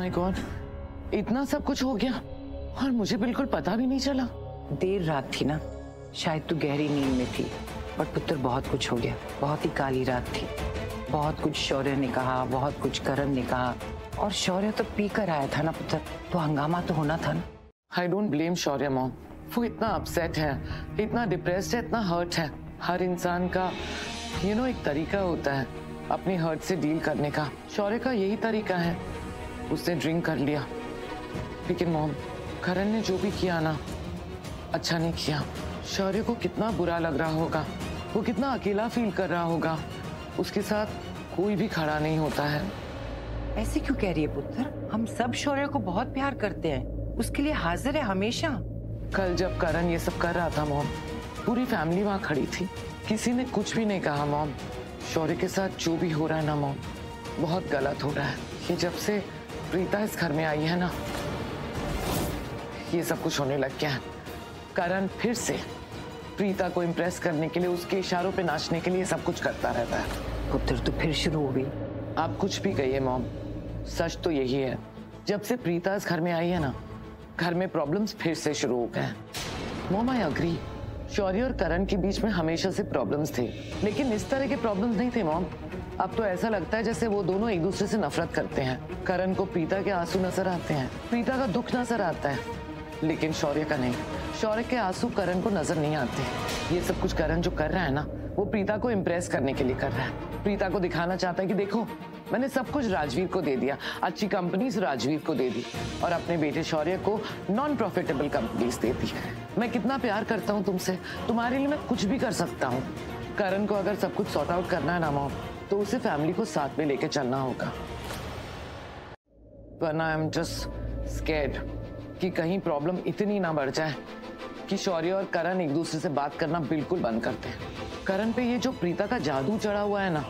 My God, इतना सब कुछ हो गया और मुझे बिल्कुल पता भी नहीं चला। देर रात थी ना, शायद तू गहरी नींद में थी, पर पुत्र बहुत कुछ हो गया। बहुत ही काली रात थी। बहुत कुछ शौर्य ने कहा, बहुत कुछ करण ने कहा, और शौर्य तो पी कर आया था ना पुत्र, तो हंगामा तो होना था ना। I don't blame Shaurya mom, वो इतना अपसेट है, इतना डिप्रेस्ड है, इतना हर्ट है। हर इंसान का एक तरीका होता है अपनी हर्ट से डील करने का। शौर्य का यही तरीका है, उसने ड्रिंक कर लिया। लेकिन मॉम, करण ने जो भी किया ना, अच्छा नहीं किया। शौर्य को कितना बुरा लग रहा होगा, वो कितना अकेला फील कर रहा होगा। उसके साथ कोई भी खड़ा नहीं होता है। ऐसे क्यों कह रही है पुत्र? हम सब शौर्य को बहुत प्यार करते हैं, उसके लिए हाजिर है हमेशा। कल जब करण ये सब कर रहा था मॉम, पूरी फैमिली वहां खड़ी थी, किसी ने कुछ भी नहीं कहा मॉम। शौर्य के साथ जो भी हो रहा है ना मॉम, बहुत गलत हो रहा है। ये जब से प्रीता इस घर में आई है ना, ये सब कुछ होने लग गया है। करण फिर से प्रीता को इम्प्रेस करने के लिए, उसके इशारों पे नाचने के लिए सब कुछ करता रहता है। पुत्र तो फिर शुरू हो गई। आप कुछ भी कहिए मॉम, सच तो यही है, जब से प्रीता इस घर में आई है ना, घर में प्रॉब्लम्स फिर से शुरू हो गए हैं। मॉम आई अग्री, शौर्य और करण के बीच में हमेशा से प्रॉब्लम्स थे, लेकिन इस तरह के प्रॉब्लम्स नहीं थे मॉम। अब तो ऐसा लगता है जैसे वो दोनों एक दूसरे से नफरत करते हैं। करण को प्रीता के आंसू नजर आते हैं, प्रीता का दुख नजर आता है, लेकिन शौर्य का नहीं। शौर्य के आंसू करण को नजर नहीं आते। ये सब कुछ करण जो कर रहा है ना, वो प्रीता को इम्प्रेस करने के लिए कर रहा है। प्रीता को दिखाना चाहता है कि देखो, मैंने सब कुछ राजवीर को दे दिया, अच्छी कंपनीज राजवीर को दे दी, और अपने बेटे शौर्य को नॉन प्रॉफिटेबल कंपनीज दे दी। मैं कितना प्यार करता हूँ तुमसे, तुम्हारे लिए मैं कुछ भी कर सकता हूँ। करण को अगर सब कुछ सॉर्ट आउट करना है ना मॉम, तो उसे फैमिली को साथ में लेके चलना होगा। वरना आई एम जस्ट स्कैर्ड कि कहीं प्रॉब्लम इतनी ना बढ़ जाए कि शौर्य और करण एक दूसरे से बात करना बिल्कुल बंद करते हैं। करण पे ये जो प्रीता का जादू चढ़ा हुआ है ना,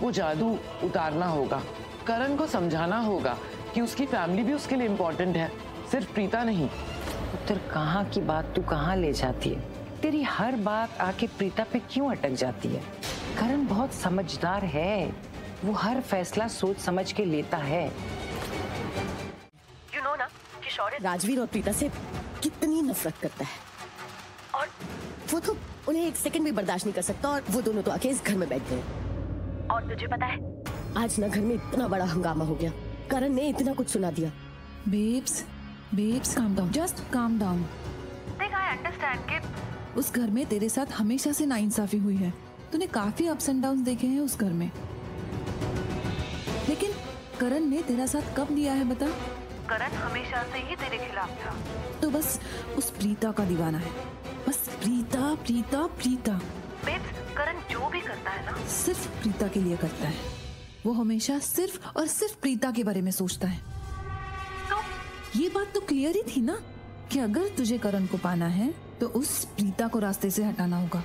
वो जादू उतारना होगा। करण को समझाना होगा कि उसकी फैमिली भी उसके लिए इम्पोर्टेंट है, सिर्फ प्रीता नहीं। पुत्र, कहाँ की बात तू कहाँ ले जाती है? तेरी हर बात आके प्रीता पे क्यों अटक जाती है? करण बहुत समझदार है, वो हर फैसला सोच समझ के लेता है। You know ना कि शौर्य राजवीर और प्रीता से कितनी नफरत करता है, और वो तो उन्हें एक सेकंड भी बर्दाश्त नहीं कर सकता, और वो दोनों तो आके इस घर में बैठ गए। और तुझे पता है, आज ना घर में इतना बड़ा हंगामा हो गया, करण ने इतना कुछ सुना दिया। Babes calm down, just calm down। देख, आई अंडरस्टैंड कि उस घर में तेरे साथ हमेशा से नाइंसाफी हुई है। तूने काफी अप्स एंड डाउन्स देखे हैं उस घर में, लेकिन करण ने तेरा साथ कब दिया है बता? करण हमेशा से ही तेरे खिलाफ था। तो बस उस प्रीता का दीवाना है, बस प्रीता प्रीता प्रीता। बेब्स, करण जो भी करता है ना, सिर्फ प्रीता के लिए करता है। वो हमेशा सिर्फ और सिर्फ प्रीता के बारे में सोचता है। तो ये बात तो क्लियर ही थी ना कि अगर तुझे करण को पाना है तो उस प्रीता को रास्ते से हटाना होगा।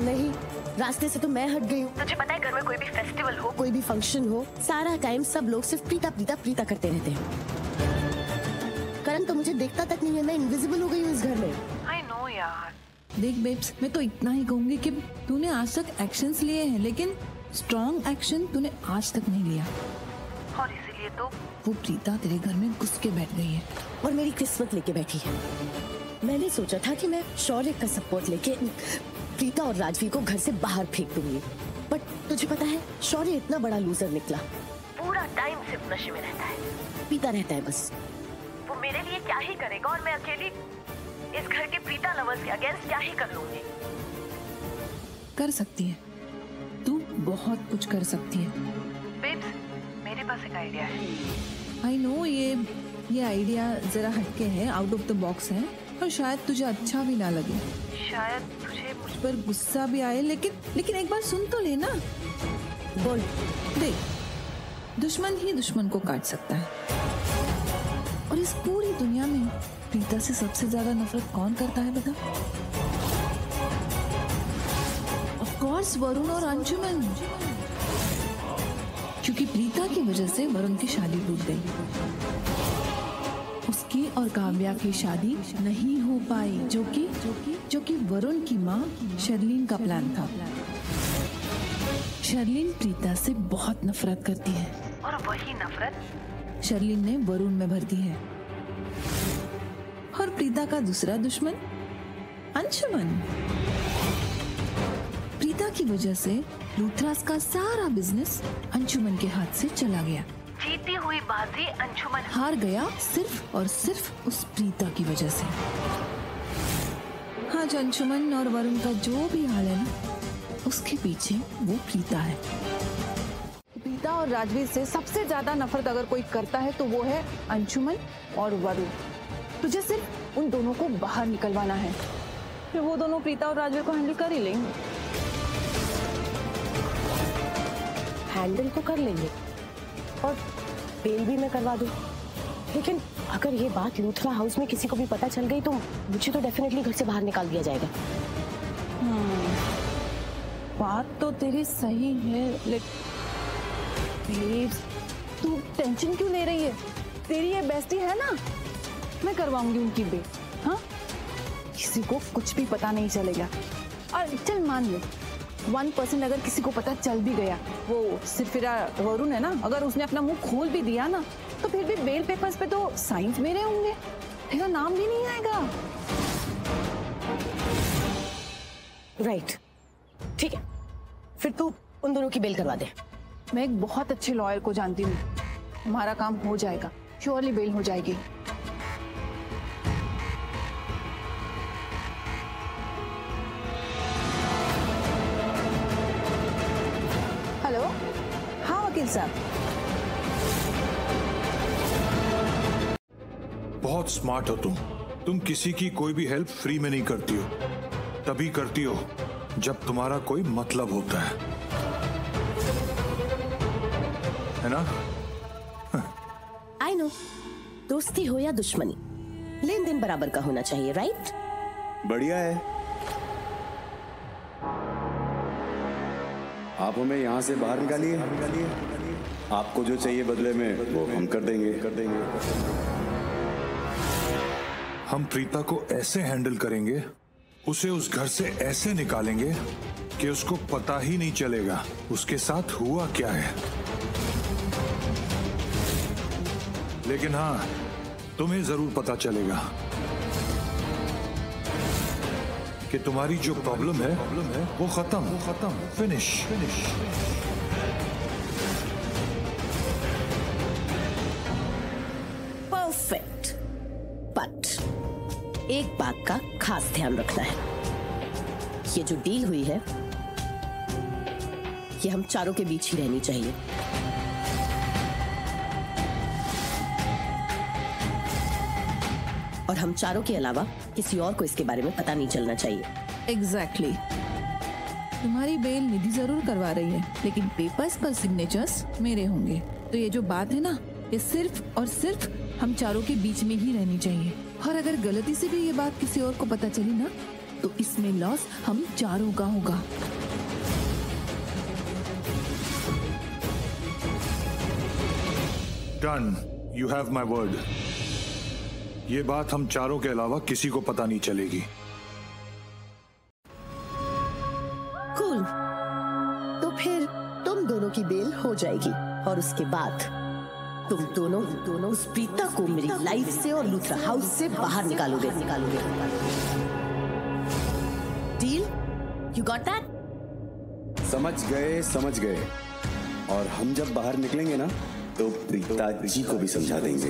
नहीं, रास्ते से तो मैं हट गई हूँ। तुझे पता है, घर में कोई भी फेस्टिवल हो, कोई भी फंक्शन हो, सारा टाइम सब लोग सिर्फ प्रीता प्रीता प्रीता करते रहते हैं। करण तो मुझे देखता तक नहीं है, मैं इनविजिबल हो गई हूँ इस घर में। आई नो यार। देख बेब्स, मैं तो इतना ही कहूंगी कि तूने आज तक एक्शंस लिए हैं, लेकिन स्ट्रॉन्ग एक्शन तूने आज तक नहीं लिया, और इसीलिए तो वो प्रीता तेरे घर में घुस के बैठ गई है। और मेरी किस्मत लेके बैठी है। मैंने सोचा था कि मैं शौर्य का सपोर्ट लेके प्रीता और राजवीर को घर से बाहर फेंक दूंगी, बट तुझे पता है, शौर्य इतना बड़ा लूजर निकला। पूरा टाइम सिर्फ नशे में रहता है, पीता रहता है बस। वो मेरे लिए क्या ही करेगा, और मैं अकेली इस घर के प्रीता लवर्स के अगेंस्ट क्या ही कर लूंगी। कर सकती है, तू बहुत कुछ कर सकती है। बेब्स, मेरे पास एक आइडिया है। आई नो ये आइडिया जरा हटके है, आउट ऑफ द बॉक्स है, और शायद तुझे अच्छा भी ना लगे, शायद तुझे मुझ पर गुस्सा भी आए, लेकिन एक बार सुन तो लेना। बोल। देख, दुश्मन ही दुश्मन को काट सकता है, और इस पूरी दुनिया में प्रीता से सबसे ज्यादा नफरत कौन करता है बता? ऑफ कोर्स वरुण और अंशुमन, क्योंकि प्रीता की वजह से वरुण की शादी टूट गई। उसकी और काव्या की शादी नहीं हो पाई, जो कि वरुण की माँ शर्लिन का प्लान था। शर्लिन प्रीता से बहुत नफरत करती है, और वही नफरत शर्लिन ने वरुण में भर दी है। और प्रीता का दूसरा दुश्मन अंशुमन। प्रीता की वजह से लूथरास का सारा बिजनेस अंशुमन के हाथ से चला गया। जीती हुई बाजी अंशुमन हार गया सिर्फ और सिर्फ उस प्रीता की वजह से। आज अंशुमन और वरुण का जो भी हाल है ना, उसके पीछे वो प्रीता है। प्रीता और राजवीर से सबसे ज्यादा नफरत अगर कोई करता है तो वो है अंशुमन और वरुण। तुझे सिर्फ उन दोनों को बाहर निकलवाना है, फिर वो दोनों प्रीता और राजवीर को हैंडल कर ही लेंगे। हैंडल तो कर लेंगे और बेल भी मैं करवा दूं, लेकिन अगर ये बात लूथरा हाउस में किसी को भी पता चल गई तो मुझे तो डेफिनेटली घर से बाहर निकाल दिया जाएगा। बात तो तेरी सही है, लेकिन तू टेंशन क्यों ले रही है? तेरी ये बेस्टी है ना, मैं करवाऊंगी उनकी बेल। हाँ, किसी को कुछ भी पता नहीं चलेगा। और चल मान ले 1% अगर किसी को पता चल भी गया, वो सिर्फ वरुण है ना, अगर उसने अपना मुंह खोल भी दिया ना, तो फिर भी बेल पेपर्स पे तो साइंस मेरे होंगे, तेरा नाम भी नहीं आएगा। राइट, ठीक है, फिर तू उन दोनों की बेल करवा दे। मैं एक बहुत अच्छे लॉयर को जानती हूँ, हमारा काम हो जाएगा, श्योरली बेल हो जाएगी। हेलो, हाँ वकील साहब। बहुत स्मार्ट हो तुम किसी की कोई भी हेल्प फ्री में नहीं करती हो, तभी करती हो जब तुम्हारा कोई मतलब होता है ना? आई नो, दोस्ती हो या दुश्मनी, लेन देन बराबर का होना चाहिए, राइट? बढ़िया है। आप हमें यहाँ से बाहर निकालिए, आपको जो चाहिए बदले में वो हम कर देंगे। हम प्रीता को ऐसे हैंडल करेंगे, उसे उस घर से ऐसे निकालेंगे कि उसको पता ही नहीं चलेगा उसके साथ हुआ क्या है। लेकिन हाँ, तुम्हें जरूर पता चलेगा कि तुम्हारी जो प्रॉब्लम है वो खत्म, फिनिश। परफेक्ट, बट एक बात का खास ध्यान रखना है, ये जो डील हुई है ये हम चारों के बीच ही रहनी चाहिए। और हम चारों के अलावा किसी और को इसके बारे में पता नहीं चलना चाहिए। एग्जैक्टली। तुम्हारी बेल निधि जरूर करवा रही है, लेकिन पेपर्स पर सिग्नेचर्स मेरे होंगे। तो ये जो बात है ना, ये सिर्फ और सिर्फ हम चारों के बीच में ही रहनी चाहिए। और अगर गलती से भी ये बात किसी और को पता चली ना, तो इसमें लॉस हम चारों का होगा। Done, you have my word. ये बात हम चारों के अलावा किसी को पता नहीं चलेगी। कूल, तो फिर तुम दोनों की बेल हो जाएगी और उसके बाद तुम दोनों उस प्रीता को मेरी लाइफ से और लूथरा हाउस से बाहर निकालोगे। डील? You got that? समझ गए। और हम जब बाहर निकलेंगे ना, तो प्रीता जी को भी समझा देंगे।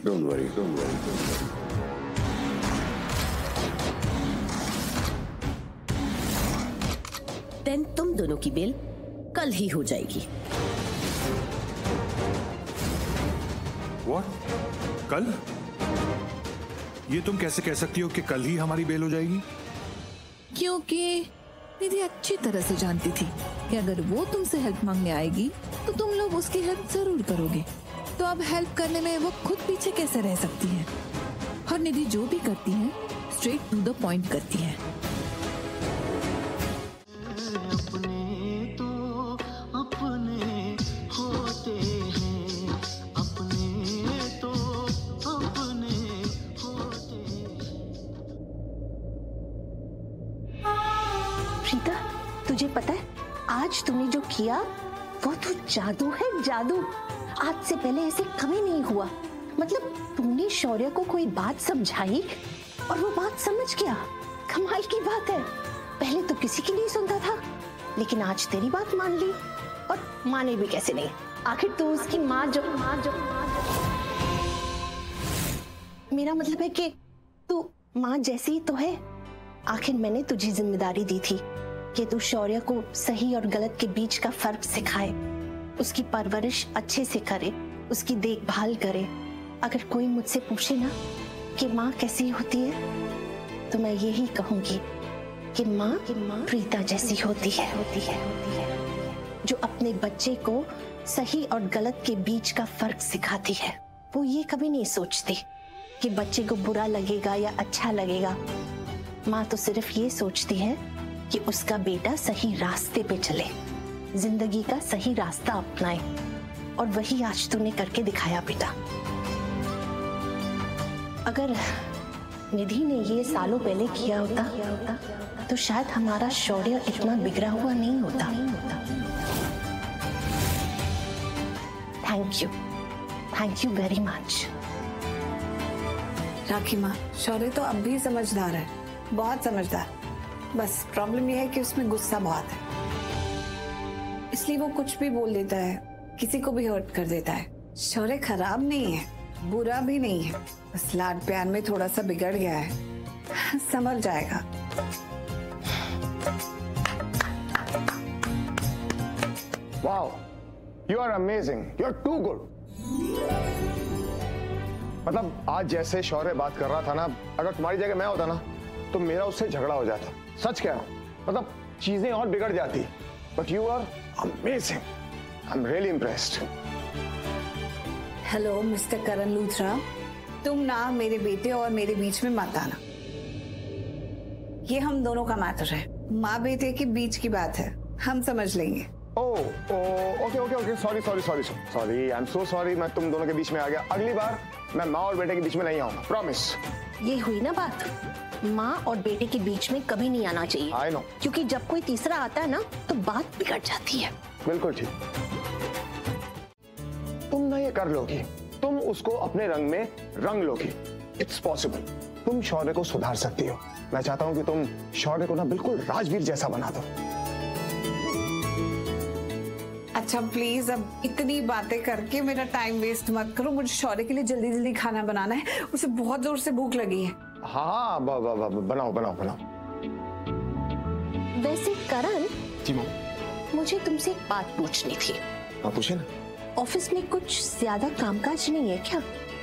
Don't worry. देन तुम दोनों की बेल कल ही हो जाएगी। What? कल? ये तुम कैसे कह सकती हो कि कल ही हमारी बेल हो जाएगी? क्योंकि निधि अच्छी तरह से जानती थी कि अगर वो तुमसे हेल्प मांगने आएगी तो तुम लोग उसकी हेल्प जरूर करोगे। तो अब हेल्प करने में वो खुद पीछे कैसे रह सकती है? और निधि जो भी करती है स्ट्रेट टू द पॉइंट करती है। प्रीता, तुझे पता है आज तूने जो किया वो तो जादू है, जादू। आज से पहले ऐसे कभी नहीं हुआ। मतलब तूने शौर्य को कोई बात समझाई और वो बात समझ गया। कमाल की बात है। पहले तो किसी की नहीं सुनता था, लेकिन आज तेरी बात मान ली। और माने भी कैसे नहीं, आखिर तू उसकी माँ जो मेरा मतलब है कि तू माँ जैसी ही तो है। आखिर मैंने तुझे जिम्मेदारी दी थी कि तू शौर्य को सही और गलत के बीच का फर्क सिखाए, उसकी परवरिश अच्छे से करे, उसकी देखभाल करे। अगर कोई मुझसे पूछे ना कि माँ कैसी होती है, तो मैं यही कहूंगी कि माँ प्रीता जैसी होती है, जो अपने बच्चे को सही और गलत के बीच का फर्क सिखाती है। वो ये कभी नहीं सोचती कि बच्चे को बुरा लगेगा या अच्छा लगेगा। माँ तो सिर्फ ये सोचती है कि उसका बेटा सही रास्ते पे चले, जिंदगी का सही रास्ता अपनाए। और वही आज तूने करके दिखाया बेटा। अगर निधि ने ये सालों पहले किया होता तो शायद हमारा शौर्य इतना बिगड़ा हुआ नहीं होता। Thank you very much. Rakhi माँ, शौर्य तो अब भी समझदार है, बहुत समझदार। बस प्रॉब्लम यह है कि उसमें गुस्सा बहुत है, इसलिए वो कुछ भी बोल देता है, किसी को भी हर्ट कर देता है। शौर्य खराब नहीं है, बुरा भी नहीं है, बस लाड प्यार में थोड़ा सा बिगड़ गया है। समझ जाएगा। Wow, you are amazing. You're too good. मतलब आज जैसे शौर्य बात कर रहा था ना, अगर तुम्हारी जगह मैं होता ना तो मेरा उससे झगड़ा हो जाता। सच कह रहा हूं, मतलब चीजें और बिगड़ जाती। But you are amazing. I'm really impressed. Hello mister Karan Luthra, तुम ना मेरे बेटे और मेरे बीच में मत आना। ये हम दोनों का मैटर है, माँ बेटे के बीच की बात है, हम समझ लेंगे। Okay sorry I am so sorry. मैं तुम दोनों के बीच में आ गया। अगली बार मैं माँ और बेटे के बीच में नहीं आऊंगा, प्रॉमिस। ये हुई ना बात, माँ और बेटे के बीच में कभी नहीं आना चाहिए। आई नो, क्योंकि जब कोई तीसरा आता है ना तो बात बिगड़ जाती है। बिल्कुल ठीक। तुम ना ये कर लोगी, तुम उसको अपने रंग में रंग लोगी। It's possible. तुम शौर्य को सुधार सकती हो। मैं चाहता हूं कि तुम शौर्य को ना बिल्कुल राजवीर जैसा बना दो। अच्छा प्लीज, अब इतनी बातें करके मेरा टाइम वेस्ट मत करो। मुझे शौर्य के लिए जल्दी जल्दी खाना बनाना है, उसे बहुत जोर से भूख लगी है। हाँ बनाओ। वैसे करण जी माँ, मुझे तुमसे एक बात पूछनी थी। आप पूछे ना। ऑफिस में कुछ ज्यादा कामकाज नहीं है क्या?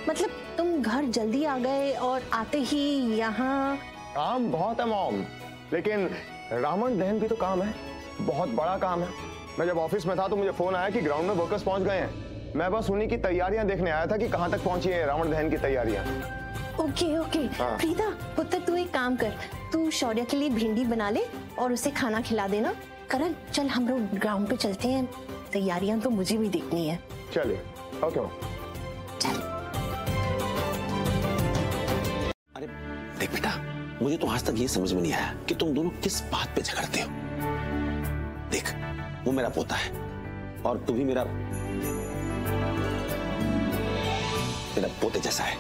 मतलब तुम घर जल्दी आ गए और आते ही यहाँ। काम बहुत है मॉम, लेकिन रावण दहन भी तो काम है, बहुत बड़ा काम है। मैं जब ऑफिस में था तो मुझे फोन आया कि ग्राउंड में वर्कर्स पहुंच गए हैं। मैं बस उन्हीं की तैयारियां देखने आया था कि कहां तक पहुंची है रावण दहन की तैयारियां। ओके हाँ। प्रीता पुत्र, तू एक काम कर, तू शौर्य के लिए भिंडी बना ले और उसे खाना खिला देना। करण चल हम लोग ग्राउंड पे चलते हैं, तैयारियां तो मुझे भी देखनी है। चलिए ओके चल। अरे देख बेटा, मुझे तो आज तक ये समझ में नहीं आया कि तुम दोनों किस बात पे झगड़ते हो। देख, वो मेरा पोता है और तू भी मेरा पोते जैसा है,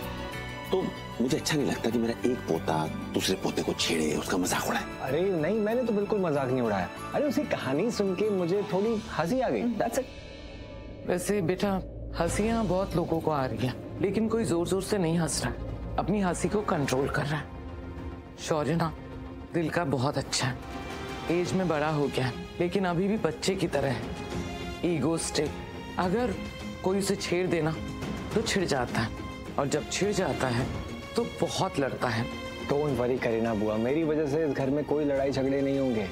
तो मुझे अच्छा नहीं लगता कि मेरा एक पोता दूसरे पोते को छेड़े, उसका मजाक उड़ाए। अरे नहीं, मैंने तो बिल्कुल मजाक नहीं उड़ाया। अरे उसकी कहानी सुन के मुझे थोड़ी हंसी आ गई, that's it। वैसे बेटा, हंसियां बहुत लोगों को आ रही हैं, लेकिन कोई जोर जोर से नहीं हंस रहा है, अपनी हंसी को कंट्रोल कर रहा है। शौर्य ना दिल का बहुत अच्छा है, एज में बड़ा हो गया है, लेकिन अभी भी बच्चे की तरह है, ईगोस्टिक। अगर कोई उसे छेड़ देना तो छिड़ जाता है, और जब छिड़ जाता है तो बहुत लड़ता है। डोंट वरी करीना बुआ, मेरी वजह से इस घर में कोई लड़ाई झगड़े नहीं होंगे।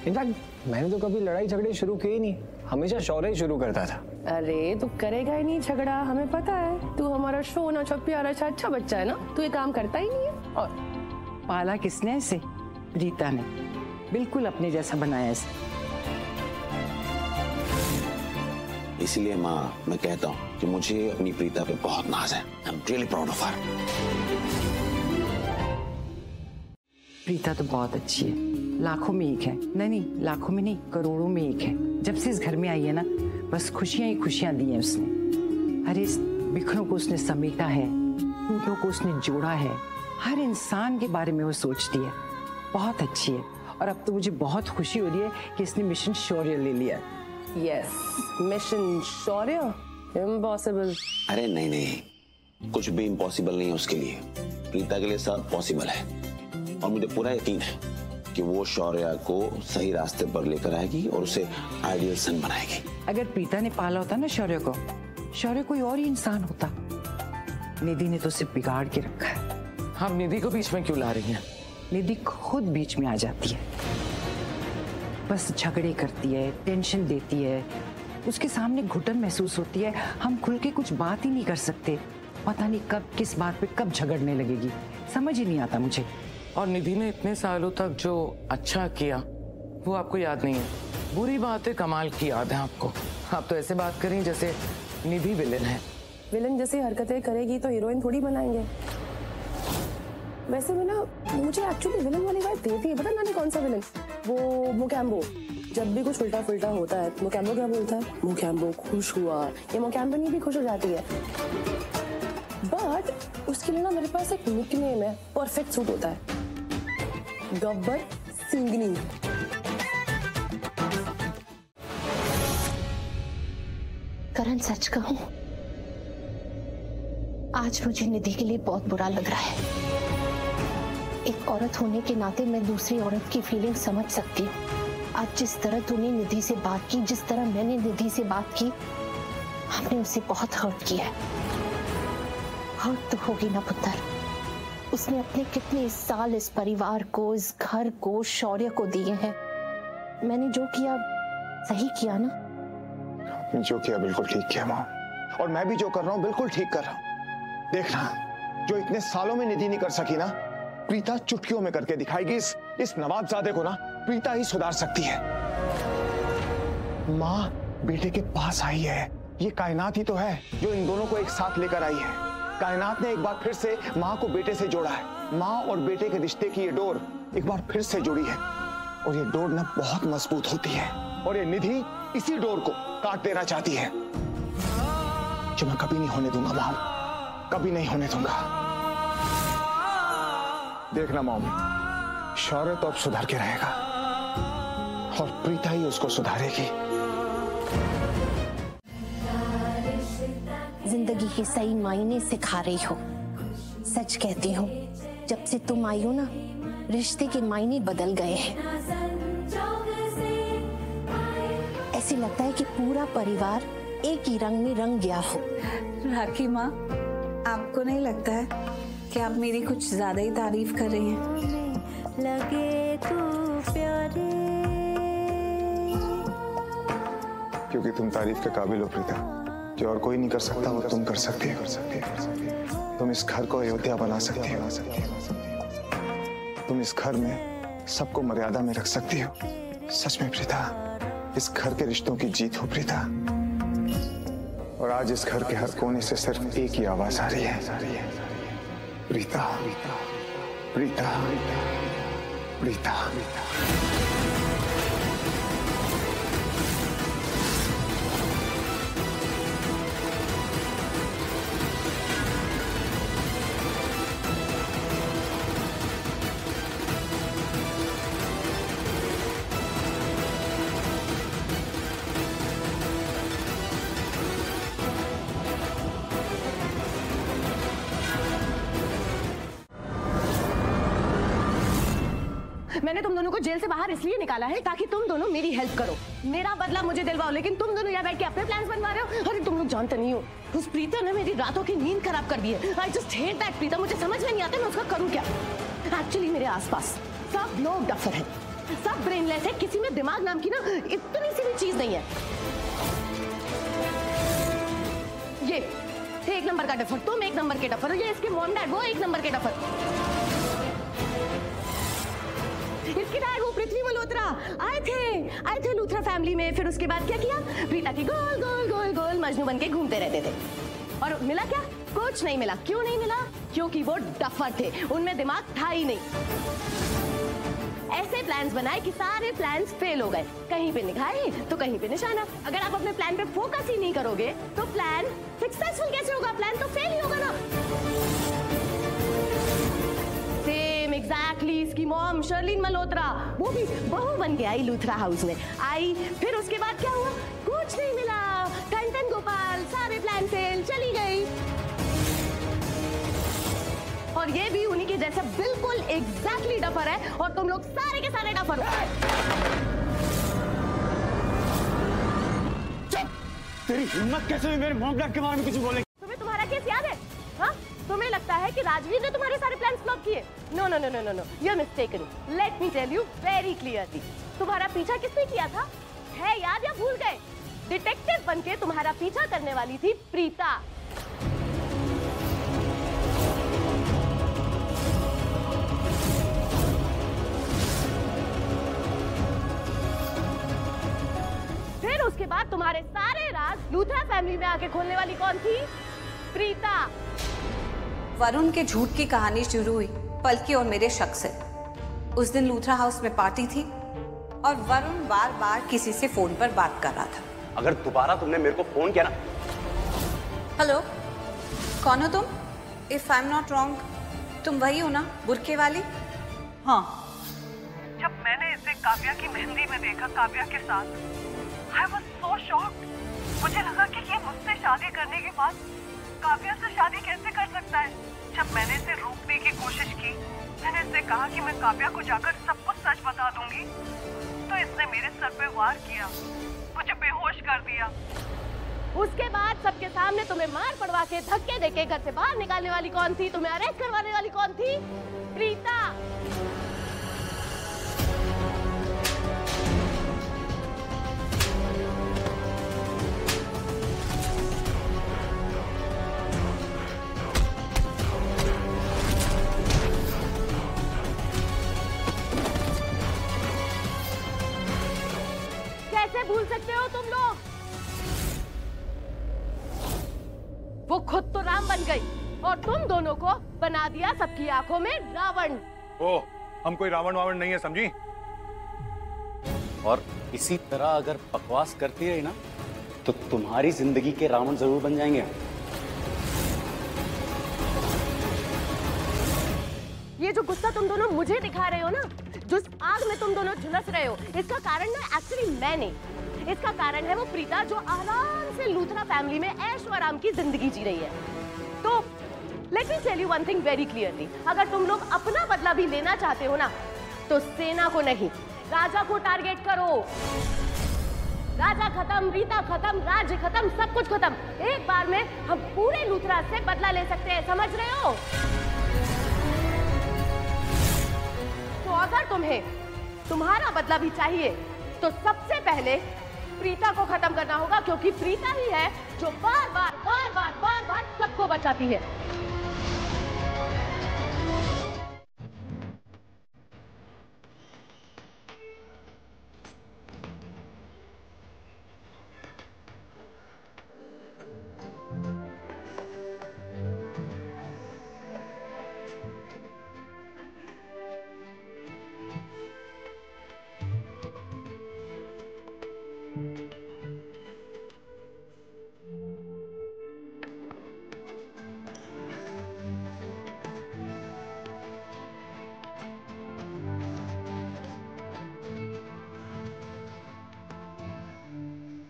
इनफैक्ट मैंने तो कभी लड़ाई झगड़े शुरू किए ही नहीं, हमेशा शौर्य ही शुरू करता था। अरे तू करेगा ही नहीं झगड़ा, हमें पता है। तू हमारा सोना सा प्यारा सा अच्छा बच्चा है ना, तू ये काम करता ही नहीं है। और पाला किसने इसे? रीता ने, बिल्कुल अपने जैसा बनाया इसे। इसीलिए माँ, मैं कहता हूँ कि मुझे अपनी प्रीता पे बहुत नाज है। I am really proud of her. Preeta तो बहुत अच्छी है, लाखों में एक है। नहीं, लाखों में नहीं, करोड़ों में एक है। जब से इस घर में आई है ना, बस खुशियां ही खुशियां दी हैं उसने। अरे इस बिखरों को उसने समेटा है, टूटों को उसने जोड़ा है, हर इंसान के बारे में वो सोचती है। बहुत अच्छी है। और अब तो मुझे बहुत खुशी हो रही है कि इसने मिशन शौर्य ले लिया। यस, मिशन शौर्य इम्पॉसिबल। अरे नहीं नहीं, कुछ भी इम्पॉसिबल नहीं है उसके लिए। प्रीता के लिए सब पॉसिबल है और मुझे पूरा यकीन है कि वो शौर्य को सही रास्ते पर लेकर आएगी और उसे आइडियल सन बनाएगी। अगर प्रीता ने पाला होता ना शौर्य को, शौर्य कोई और ही इंसान होता। निधि ने तो उसे बिगाड़ के रखा है। हम निधि को बीच में क्यों ला रही हैं? निधि खुद बीच में आ जाती है, बस झगड़े करती है, टेंशन देती है, उसके सामने घुटन महसूस होती है। हम खुल के कुछ बात ही नहीं कर सकते। पता नहीं कब किस बात पे कब झगड़ने लगेगी, समझ ही नहीं आता मुझे। और निधि ने इतने सालों तक जो अच्छा किया वो आपको याद नहीं है। बुरी बातें कमाल की याद है आपको। आप तो ऐसे बात करें जैसे निधि विलेन है। विलन जैसी हरकतें करेगी तो हीरोइन थोड़ी बनाएंगे। वैसे में ना मुझे एक्चुअली विलन वाली बात देती है। पता ना कौन सा विलन, वो मोकैम्बो। जब भी कुछ उल्टा पुल्टा होता है मोकैम्बो क्या बोलता है, मोकैम्बो खुश हुआ, ये मोकैम्बनी भी खुश हो जाती है। बट उसके लिए ना मेरे पास एक निकनेम है, परफेक्ट सूट होता है, गब्बर सिंगनी। करण सच कहूं, आज मुझे निधि के लिए बहुत बुरा लग रहा है। एक औरत होने के नाते मैं दूसरी औरत की फीलिंग समझ सकती हूँ। आज जिस तरह तूने निधि से बात की, जिस तरह मैंने निधि से बात की, हमने उसे बहुत हर्ट किया है। हर्ट तो होगी ना पुत्र। उसने अपने कितने साल इस परिवार को, इस घर को, शौर्य को दिए हैं। मैंने जो किया सही किया ना? जो किया बिल्कुल ठीक किया माँ, और मैं भी जो कर रहा हूँ बिल्कुल ठीक कर रहा हूँ। देखना, जो इतने सालों में निधि नहीं कर सकी ना, प्रीता चुटकियों में करके दिखाएगी। इस नवाबजादे को ना प्रीता ही सुधार सकती है। माँ बेटे के पास आई है, ये कायनात ही तो है जो इन दोनों को एक साथ लेकर आई है। कायनात ने एक बार फिर से माँ को बेटे से जोड़ा है। माँ और बेटे के रिश्ते की ये डोर एक बार फिर से जुड़ी है, और ये डोर ना बहुत मजबूत होती है, और ये निधि इसी डोर को काट देना चाहती है, जो मैं कभी नहीं होने दूंगा मॉम, कभी नहीं होने दूंगा। देखना मॉम, शौर्य तो अब सुधर के रहेगा और प्रीता ही उसको सुधारेगी। जिंदगी के सही मायने सिखा रही हो। सच कहती हूँ, जब से तुम आई हो ना, रिश्ते के मायने बदल गए हैं। ऐसे लगता है कि पूरा परिवार एक ही रंग में रंग गया हो। राखी माँ, आपको नहीं लगता है कि आप मेरी कुछ ज्यादा ही तारीफ कर रही हैं? लगे तू प्यारे, क्योंकि तुम तारीफ के काबिल हो प्रीता। जो और कोई नहीं कर सकता वो तुम कर सकती है। तुम इस घर को अयोध्या बना सकती हो। तुम इस घर में सबको मर्यादा में रख सकती हो। सच में प्रीता, इस घर के रिश्तों की जीत हो प्रीता। और आज इस घर के हर कोने से सिर्फ एक ही आवाज आ रही है, प्रीता, प्रीता, प्रीता, प्रीता। मैंने तुम दोनों को जेल से बाहर इसलिए निकाला है ताकि तुम दोनों मेरी हेल्प करो, मेरा बदला मुझे दिलवाओ। लेकिन तुम दोनों यहाँ बैठ के अपने प्लान्स बनवा रहे हो। अरे तुम लोग जानते नहीं हो, उस प्रीता ने मेरी रातों की नींद खराब कर दी है। I just hate that Preeta. मुझे समझ में नहीं आता मैं उसका करूँ क्या। एक्चुअली मेरे आसपास सब लोग डफर है, सब ब्रेनलेस है। किसी में दिमाग नाम की ना इतनी सी भी चीज नहीं है। ये एक नंबर का डफर, तुम एक नंबर के डफर हो। ये इसके मॉम डैड, वो एक नंबर के डफर। इसके डैड वो पृथ्वी मल्होत्रा आए थे लूथरा फैमिली में। फिर उसके बाद क्या किया, प्रीता की गोल गोल गोल गोल मजनू बन के घूमते रहते थे। और मिला क्या? कुछ नहीं मिला। क्यों नहीं मिला? क्योंकि वो डफर थे, उनमें दिमाग था ही नहीं। ऐसे प्लान्स बनाए कि सारे प्लान्स फेल हो गए। कहीं पे निगाहे तो कहीं पे निशाना। अगर आप अपने प्लान पे फोकस ही नहीं करोगे तो प्लान सक्सेसफुल कैसे होगा? प्लान तो फेल ही होगा ना। सेम एग्जैक्टली इसकी मॉम शर्लिन मल्होत्रा, वो भी बहू बन के आई लूथरा हाउस में। आई, फिर उसके बाद क्या हुआ? कुछ नहीं मिला। टन गोपाल, सारे प्लान फेल, चली गई। और ये भी उन्हीं के जैसा बिल्कुल एग्जैक्टली डफर है, और तुम लोग सारे के सारे डफर हो। चुप! तेरी हिम्मत कैसे हुई मेरे मॉम डैड के बारे में कुछ बोलने? तुम्हें तुम्हारा केस याद है? हाँ? तुम्हें लगता है कि राजवीर ने तुम्हारे सारे प्लान्स फ्लॉप किए? No no no no no no, you are mistaken. Let me tell you very clearly, तुम्हारा पीछा किसने किया था? है याद या भूल गए? डिटेक्टिव बनके तुम्हारा पीछा करने वाली थी प्रीता। फिर उसके बाद तुम्हारे सारे राज लूथरा फैमिली में आके खोलने वाली कौन थी? प्रीता। वरुण के झूठ की कहानी शुरू हुई पलकी और मेरे शक से। उस दिन लूथरा हाउस में पार्टी थी और वरुण बार बार किसी से फोन पर बात कर रहा था। अगर दोबारा तुमने मेरे को फोन किया ना। हेलो, कौन हो तुम? If I am not wrong, तुम वही हो ना, बुरके वाली? हाँ। जब मैंने इसे काव्या की मेहंदी में देखा, काव्या के साथ, I was so shocked। मुझे लगा कि ये मुझसे शादी करने के बाद काव्या से शादी कैसे कर सकता है। जब मैंने इसे रोकने की कोशिश की, मैंने इससे कहा कि मैं काव्या को जाकर सब कुछ सच बता दूंगी, तो इसने मेरे सर पे वार किया, मुझे बेहोश कर दिया। उसके बाद सबके सामने तुम्हें मार पड़वा के धक्के देके घर से बाहर निकालने वाली कौन थी? तुम्हें अरेस्ट करवाने वाली कौन थी? प्रीता। कैसे भूल सकते हो तुम लोग? वो खुद तो राम बन गई और तुम दोनों को बना दिया सबकी आंखों में रावण। ओ, हम कोई रावण वावण नहीं है, समझी? और इसी तरह अगर बकवास करती रही ना तो तुम्हारी जिंदगी के रावण जरूर बन जाएंगे। ये जो गुस्सा तुम दोनों मुझे दिखा रहे हो ना, जिस आग में तुम दोनों झुलस रहे हो, इसका कारण ना एक्चुअली मैं नहीं, इसका कारण है वो प्रीता जो आराम से लूथरा फैमिली में ऐश और आराम की जिंदगी जी रही है। तो let me tell you one thing very clearly, अगर तुम लोग अपना बदला भी लेना चाहते हो ना, तो सेना को नहीं, राजा को टारगेट करो। राजा खत्म, रीता खत्म, राज्य खत्म, सब कुछ खत्म। एक बार में हम पूरे लूथरा से बदला ले सकते हैं, समझ रहे हो? तो अगर तुम्हें तुम्हारा बदला भी चाहिए तो सबसे पहले प्रीता को खत्म करना होगा, क्योंकि प्रीता ही है जो बार बार सबको बचाती है।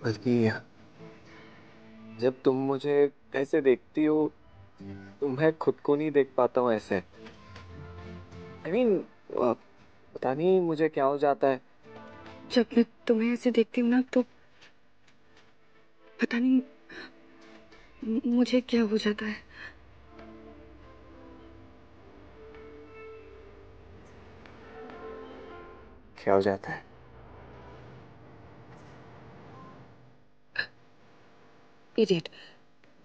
बल्कि जब तुम मुझे ऐसे देखती हो तो मैं खुद को नहीं देख पाता हूँ ऐसे। I mean, पता नहीं मुझे क्या हो जाता है। जब मैं तुम्हें ऐसे देखती हूँ ना तो पता नहीं मुझे क्या हो जाता है। क्या हो जाता है? इडियट,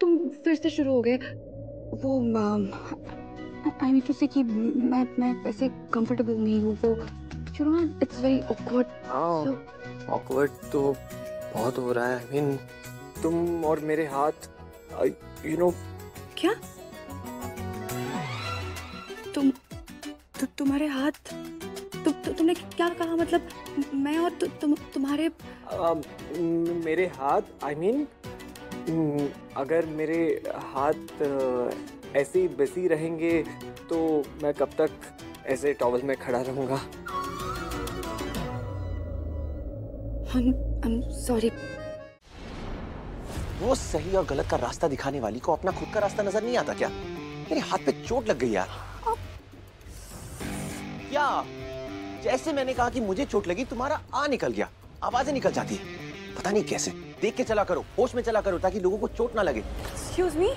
तुम फिर से शुरू हो गए। वो आई मीन टू से कि मैं ऐसे कंफर्टेबल नहीं हूँ। वो you know it's very awkward. Awkward तो बहुत हो रहा है। I mean, तुम और मेरे हाथ, यू नो। क्या? तुम्हारे हाथ तुमने क्या कहा? मतलब मैं और तुम्हारे मेरे हाथ, I mean, अगर मेरे हाथ ऐसे ही बिजी रहेंगे तो मैं कब तक ऐसे टॉवल में खड़ा रहूंगा? I'm sorry. वो सही और गलत का रास्ता दिखाने वाली को अपना खुद का रास्ता नजर नहीं आता क्या? मेरे हाथ पे चोट लग गई यार। क्या? जैसे मैंने कहा कि मुझे चोट लगी, तुम्हारा आ निकल गया, आवाजें निकल जाती है, पता नहीं कैसे। देख के चला करो, होश में चला करो, ताकि लोगों को चोट ना लगे। Excuse me?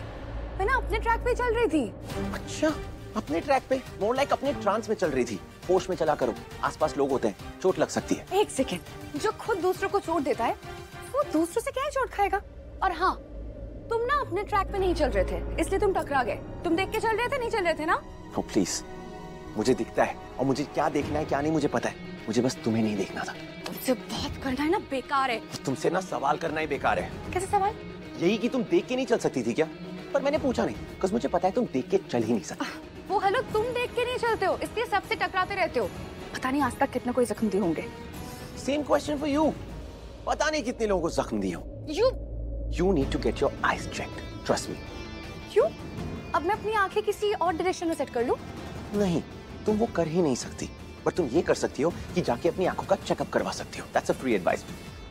मैं ना अपने ट्रैक पे चल रही थी। अच्छा, अपने ट्रैक पे? मोर लाइक अपने ट्रांस में चल रही थी। होश में चला करो, आसपास लोग होते हैं, चोट लग सकती है। एक सेकेंड, जो खुद दूसरों को चोट देता है वो दूसरों से क्या चोट खाएगा? और हाँ, तुम ना अपने ट्रैक पे नहीं चल रहे थे, इसलिए तुम टकरा गए। तुम देख के चल रहे थे, नहीं चल रहे थे ना? Oh, प्लीज, मुझे दिखता है, और मुझे क्या देखना है क्या नहीं मुझे पता है। मुझे बस तुम्हें नहीं देखना था। तुमसे बात करना है ना बेकार है। तुमसे ना सवाल करना ही बेकार है। कैसे सवाल? यही कि तुम देख के नहीं चल सकती थी क्या? पर मैंने पूछा नहीं, बिकॉज़ मुझे पता है तुम देख के चल ही नहीं सकती। वो हेलो, तुम देख के नहीं चलते हो, इसलिए सबसे टकराते रहते हो। पता नहीं आज तक कितने कोई जख्म दिए होंगे। Same question for you. पता नहीं कितने लोगों को जख्म दिए हो। You need to get your eyes checked. Trust me. क्यों? अब मैं अपनी आंखें किसी और डायरेक्शन में सेट कर लूं? नहीं, तुम वो कर ही नहीं सकती। पर तुम ये कर सकती हो कि जाके अपनी आंखों का चेकअप करवा सकती हो। That's a free advice.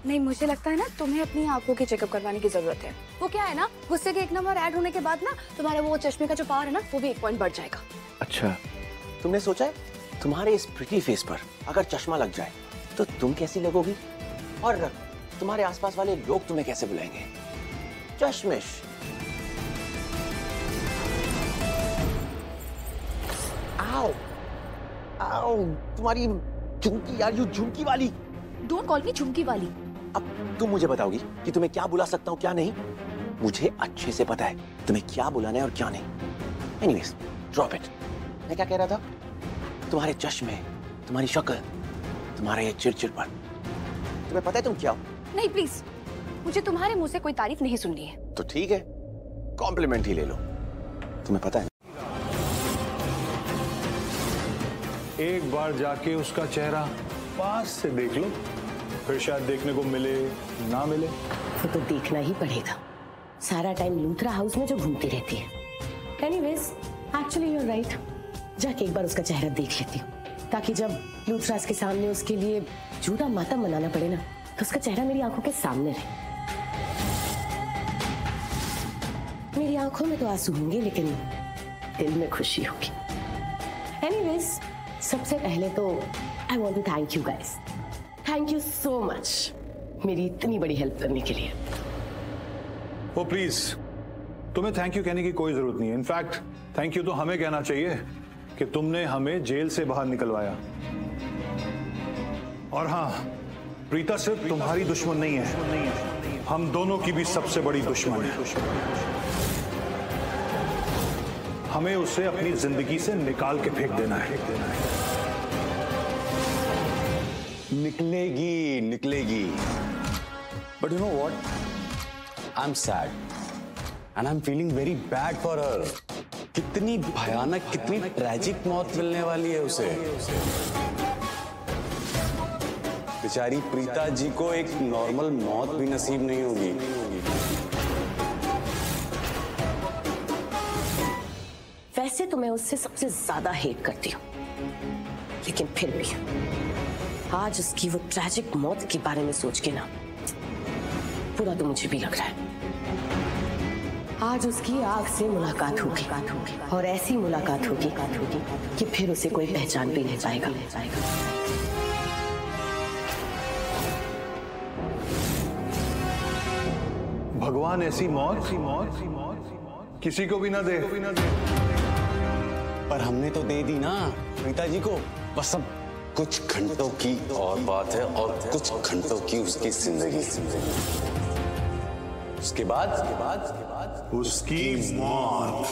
नहीं, मुझे लगता है ना तुम्हें अपनी आंखों की चेकअप करवाने की जरूरत है। वो क्या है ना, गुस्से के 1 नंबर ऐड होने के बाद ना तुम्हारा वो चश्मे का जो पावर है ना, वो भी 1 पॉइंट बढ़ जाएगा। अच्छा, तुमने सोचा है तुम्हारे इस प्रिटी फेस पर अगर चश्मा लग जाए तो तुम कैसी लगोगी? और तुम्हारे आसपास वाले लोग तुम्हें कैसे बुलाएंगे? चश्मिश। आओ, आओ, तुम्हारी झुमकी यार, यू झुमकी वाली। Don't call me झुमकी वाली। अब तुम मुझे बताओगी कि तुम्हें क्या बुला सकता हूँ क्या नहीं? मुझे अच्छे से पता है तुम्हें क्या बुलाना है और क्या नहीं। Anyways, drop it. मैं क्या कह रहा था? तुम्हारे चश्मे, तुम्हारी शक्ल, तुम्हारा ये चिड़चिड़पन, तुम्हें पता है तुम क्या हो? नहीं प्लीज, मुझे तुम्हारे मुंह से कोई तारीफ नहीं सुननी है। तो ठीक है, कॉम्प्लीमेंट ही ले लो। तुम्हें पता है एक बार जाके उसका चेहरा पास से देख लो, फिर शायद देखने को मिले ना मिले। वो तो देखना ही पड़ेगा। सारा टाइम लूथरा हाउस में जो घूमती रहती है। Anyways, actually you are right. जाके एक बार उसका चेहरा देख लेती हूँ, ताकि जब लूथरास के सामने उसके लिए झूठा मातम मनाना पड़े ना, तो उसका चेहरा मेरी आंखों के सामने रहे। मेरी आंखों में तो आंसू होंगे, लेकिन दिल में खुशी होगी। एनीवेज, सबसे पहले तो I want to thank you guys. Thank you so much मेरी इतनी बड़ी हेल्प करने के लिए। ओ प्लीज, तुम्हें थैंक यू कहने की कोई जरूरत नहीं है। इनफैक्ट थैंक यू तो हमें कहना चाहिए कि तुमने हमें जेल से बाहर निकलवाया। और हाँ, प्रीता सिर्फ तुम्हारी दुश्मन नहीं है, हम दोनों की भी सबसे बड़ी दुश्मन है। हमें उसे अपनी जिंदगी से निकाल के फेंक देना है। निकलेगी, निकलेगी। But you know what? I am sad and I am feeling very bad for her. कितनी भयानक, कितनी ट्रेजिक मौत मिलने वाली है उसे। बेचारी प्रीता जी को एक नॉर्मल मौत भी नसीब नहीं होगी। वैसे तो मैं उससे सबसे ज्यादा हेट करती हूँ, लेकिन फिर भी आज उसकी वो ट्रैजिक मौत के बारे में सोच के ना पूरा तो मुझे भी लग रहा है। आज उसकी आग से मुलाकात होगी, और ऐसी मुलाकात होगी कि फिर उसे कोई पहचान भी नहीं पाएगा। भगवान ऐसी मौत किसी को भी ना दे। पर हमने तो दे दी ना प्रीता जी को। बस अब कुछ घंटों की और बात है, और कुछ घंटों की उसकी जिंदगी। उसके बाद उसकी मौत।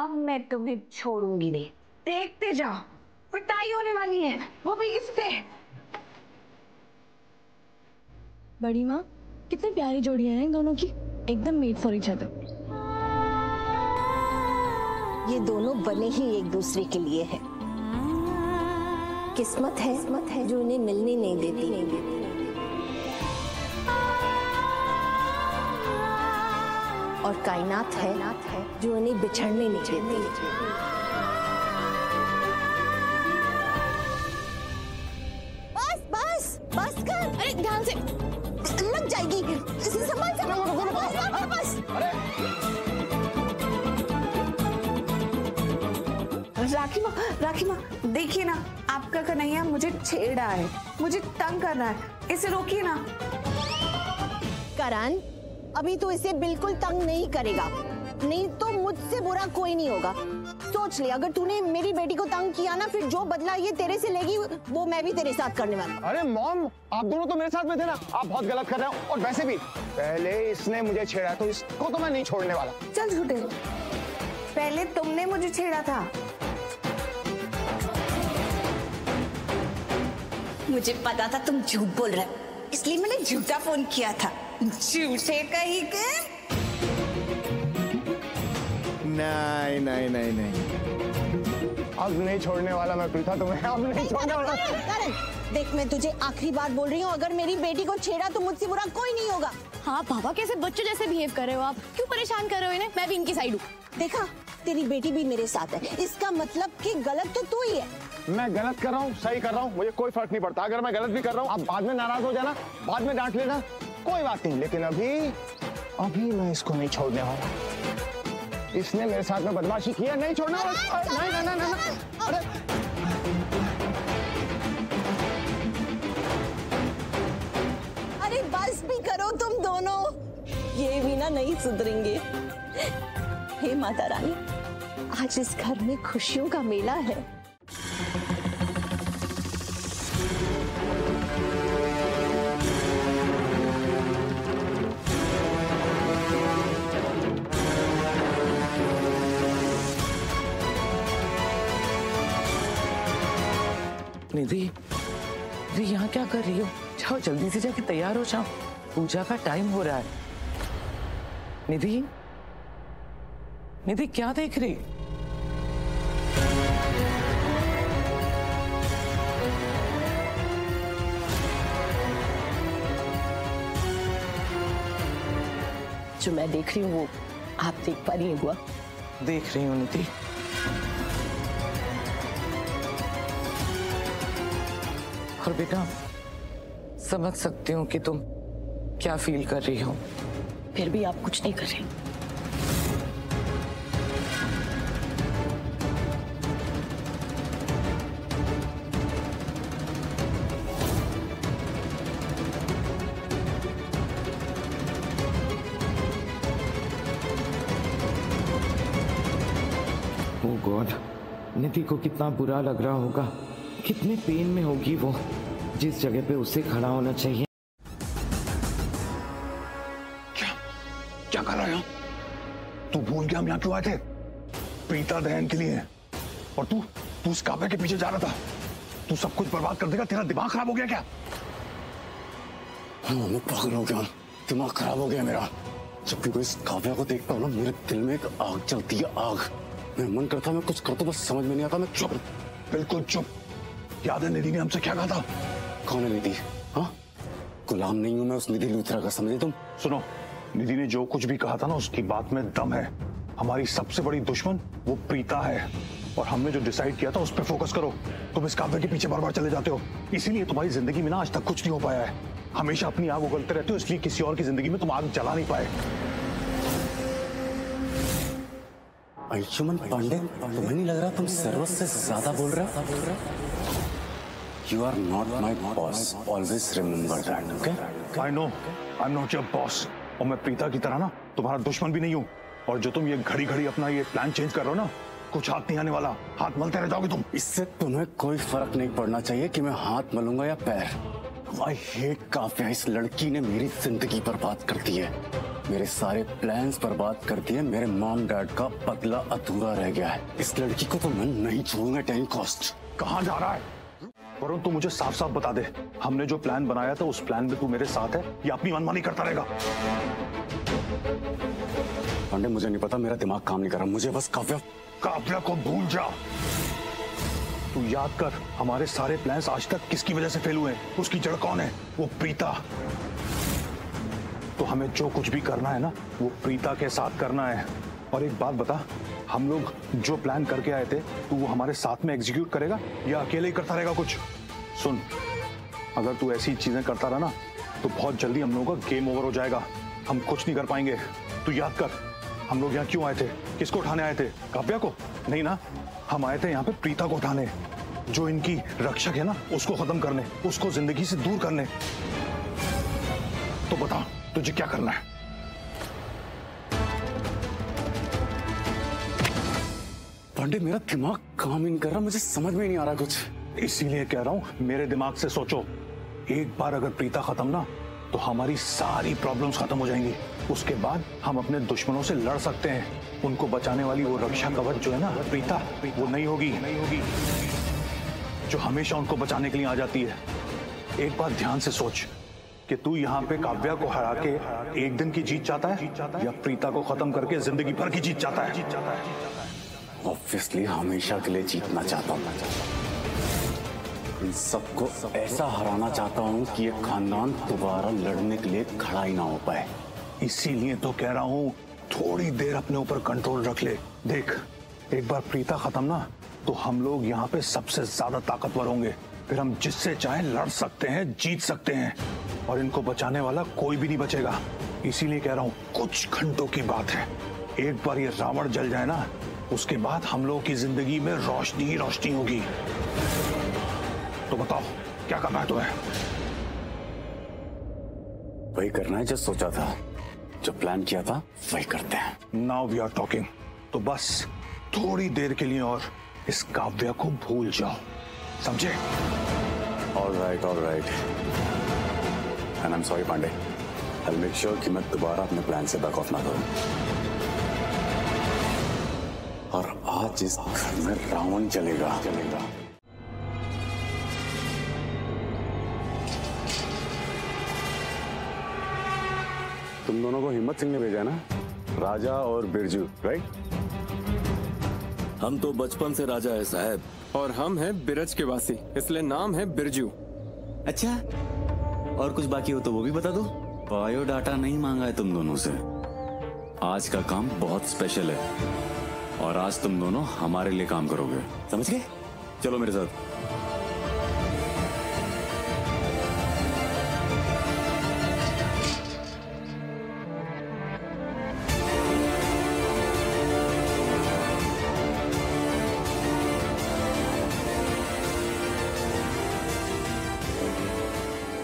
अब मैं तुम्हें छोड़ूंगी नहीं। देखते जाओ, पिटाई होने वाली है, वो भी किससे। बड़ी माँ, कितनी प्यारी जोड़ी है इन दोनों की, एकदम मेड फॉर ईच अदर। ये दोनों बने ही एक दूसरे के लिए है। किस्मत है जो उन्हें मिलने नहीं देती। और कायनात है जो उन्हें बिछड़ने नहीं देती। बस कर। अरे ध्यान से, लग जाएगी। इसे संभाल कर। बस। राखी माँ, देखिए ना, आपका कन्हैया मुझे छेड़ रहा है, मुझे तंग कर रहा है, इसे रोकिए ना। करण, अभी तो इसे बिल्कुल तंग नहीं करेगा, नहीं तो मुझसे बुरा कोई नहीं होगा। सोच ले, अगर तूने मेरी बेटी को तंग किया ना, फिर जो बदला ये तेरे से लेगी वो मैं भी तेरे साथ करने वाला। अरे मॉम, आप दोनों तो मेरे साथ में थे ना, आप बहुत गलत कर रहे हो। और वैसे भी पहले इसने मुझे छेड़ा, तो इसको तो मैं नहीं छोड़ने वाला। चल झूठे, पहले तुमने मुझे छेड़ा था। मुझे पता था तुम झूठ बोल रहे हो, इसलिए मैंने झूठा फोन किया था। झूठे कहीं के। नहीं, अब नहीं छोड़ने वाला मैं प्रीता तुम्हें, अब नहीं छोड़ने वाला। देख, मैं तुझे आखिरी बार बोल रही हूँ, अगर मेरी बेटी को छेड़ा तो मुझसे बुरा कोई नहीं होगा। हाँ पापा, कैसे बच्चों जैसे बिहेव कर रहे हो आप, क्यों परेशान कर रहे हो इन्हें? मैं भी इनकी साइड हूँ। देखा, तेरी बेटी भी मेरे साथ है, इसका मतलब कि गलत तो तू ही है। मैं गलत कर रहा हूँ, सही कर रहा हूँ, मुझे कोई फर्क नहीं पड़ता। अगर मैं गलत भी कर रहा हूँ, आप बाद में नाराज हो जाना, बाद में डांट लेना, कोई बात नहीं। लेकिन अभी मैं इसको नहीं छोड़ने वाला। इसने मेरे साथ में बदमाशी की है, नहीं छोड़ना। नहीं। अरे अरे बस भी करो तुम दोनों, ये भी ना नहीं सुधरेंगे। हे माता रानी, आज इस घर में खुशियों का मेला है। निधि, यहाँ क्या कर रही हो? जाओ जल्दी से जाके तैयार हो जाओ, पूजा का टाइम हो रहा है। निधि क्या देख रही? जो मैं देख रही हूँ वो आप देख पा रही हैं बुआ? देख रही हूँ निधि। और बेटा, समझ सकती हूँ कि तुम क्या फील कर रही हो, फिर भी आप कुछ नहीं कर रहे। ओह गॉड, निधि को कितना बुरा लग रहा होगा, कितने पेन में होगी वो, जिस जगह पे उसे खड़ा होना चाहिए। क्या कर रहे हो? तू भूल गया हम यहाँ क्यों आए थे? प्रीता दहन के लिए। और तू उस काव्या के पीछे जा रहा था। तू सब कुछ बर्बाद कर देगा, तेरा दिमाग खराब हो गया क्या? मैं पागल हो गया, दिमाग खराब हो गया मेरा। जब भी कोई इस काव्या को देखता हूँ ना, मेरे दिल में एक आग चलती है, आग। मेरा मन करता है मैं कुछ कर दूं, बस समझ में नहीं आता। मैं चुप, बिल्कुल चुप। याद है निधि ने हमसे क्या कहा था? कौन है निधि? हाँ, गुलाम नहीं हूं मैं उस निधि लूथरा का, समझे तुम? सुनो, निधि ने जो कुछ भी कहा था ना, उसकी बात में दम है। हमारी सबसे बड़ी दुश्मन वो प्रीता है, और हमने जो डिसाइड किया था उस पर फोकस करो। तुम इस काव्य के पीछे बार बार चले जाते हो, इसीलिए तुम्हारी जिंदगी में ना आज तक कुछ नहीं हो पाया है। हमेशा अपनी आग उगलते रहते हो, इसलिए किसी और की जिंदगी में तुम आग जला नहीं पाए। अंशुमन पांडे, तुम्हें नहीं लग रहा तुम सर्वस्व से ज्यादा बोल रहे हो? You are not my boss. Always remember that, okay? I know, I'm not your boss. और मैं प्रीता की तरह ना तुम्हारा दुश्मन भी नहीं हूँ। और जो तुम ये घड़ी घड़ी अपना ये प्लान चेंज कर रहे हो ना, कुछ हाथ नहीं आने वाला, हाथ मलते रह जाओगे तुम। इससे तुम्हें कोई फर्क नहीं पड़ना चाहिए कि मैं हाथ मलूंगा या पैर। I hate काव्या, इस लड़की ने मेरी जिंदगी बर्बाद कर दी है। मेरे सारे प्लान्स बर्बाद कर दिए। मेरे मॉम डैड का बदला अधूरा रह गया है। इस लड़की को तो मैं नहीं छोड़ूंगा टाइम कॉस्ट। कहाँ जा रहा है वरुण? तू मुझे साफ साफ बता दे, हमने जो प्लान बनाया था उस प्लान में तू मेरे साथ है या अपनी मनमानी करता रहेगा? पांडे मुझे नहीं पता, मेरा दिमाग काम नहीं कर रहा। मुझे बस काव्या को भूल जा। तू याद कर, हमारे सारे प्लान्स आज तक किसकी वजह से फेल हुए हैं? उसकी जड़ कौन है? वो प्रीता। तो हमें जो कुछ भी करना है ना, वो प्रीता के साथ करना है। और एक बात बता, हम लोग जो प्लान करके आए थे, तू वो हमारे साथ में एग्जीक्यूट करेगा या अकेले ही करता रहेगा कुछ? सुन, अगर तू ऐसी चीजें करता रहा ना, तो बहुत जल्दी हम लोगों का गेम ओवर हो जाएगा। हम कुछ नहीं कर पाएंगे। तू याद कर, हम लोग यहाँ क्यों आए थे? किसको उठाने आए थे? काव्या को? नहीं ना, हम आए थे यहाँ पे प्रीता को उठाने, जो इनकी रक्षक है ना, उसको खत्म करने, उसको जिंदगी से दूर करने। तो बता, तुझे क्या करना है? पांडे मेरा दिमाग काम नहीं कर रहा, मुझे समझ में नहीं आ रहा कुछ। इसीलिए कह रहा हूं, मेरे दिमाग से सोचो। एक बार अगर प्रीता खत्म ना, तो हमारी सारी प्रॉब्लम्स खत्म हो जाएंगी। उसके बाद हम अपने दुश्मनों से लड़ सकते हैं। उनको बचाने वाली वो रक्षा कवच जो है ना प्रीता, वो नहीं होगी, जो हमेशा उनको बचाने के लिए आ जाती है। एक बार ध्यान से सोच कि तू यहाँ पे काव्या को हरा के एक दिन की जीत चाहता है या प्रीता को खत्म करके जिंदगी भर की जीत चाहता है? ऑब्वियसली हमेशा के लिए जीतना चाहता हूँ। इन सबको ऐसा हराना चाहता हूँ कि ये खानदान दोबारा लड़ने के लिए खड़ा ही ना हो पाए। इसीलिए तो कह रहा हूँ, थोड़ी देर अपने ऊपर कंट्रोल रख ले। देख, एक बार प्रीता खत्म ना, तो हम लोग यहाँ पे सबसे ज्यादा ताकतवर होंगे। फिर हम जिससे चाहे लड़ सकते हैं, जीत सकते हैं, और इनको बचाने वाला कोई भी नहीं बचेगा। इसीलिए कह रहा हूँ, कुछ घंटों की बात है। एक बार ये रावण जल जाए ना, उसके बाद हम लोगों की जिंदगी में रोशनी ही रोशनी होगी। तो बताओ, क्या करना है तुम्हें? वही करना है जो सोचा था, जो प्लान किया था, वही करते हैं। Now we are talking. तो बस थोड़ी देर के लिए और इस काव्या को भूल जाओ, समझे? All right. And I am sorry Pandey, I will make sure कि मैं दोबारा अपने प्लान से बैक ऑफ ना करूं। और आज इस घर में रावण चलेगा। तुम दोनों को हिम्मत सिंह ने भेजा ना, राजा और बिरजू, राइट? हम तो बचपन से राजा है साहब, और हम हैं बिरज के वासी, इसलिए नाम है बिरजू। अच्छा, और कुछ बाकी हो तो वो भी बता दो। बायोडाटा नहीं मांगा है तुम दोनों से। आज का काम बहुत स्पेशल है, और आज तुम दोनों हमारे लिए काम करोगे, समझ गए? चलो मेरे साथ।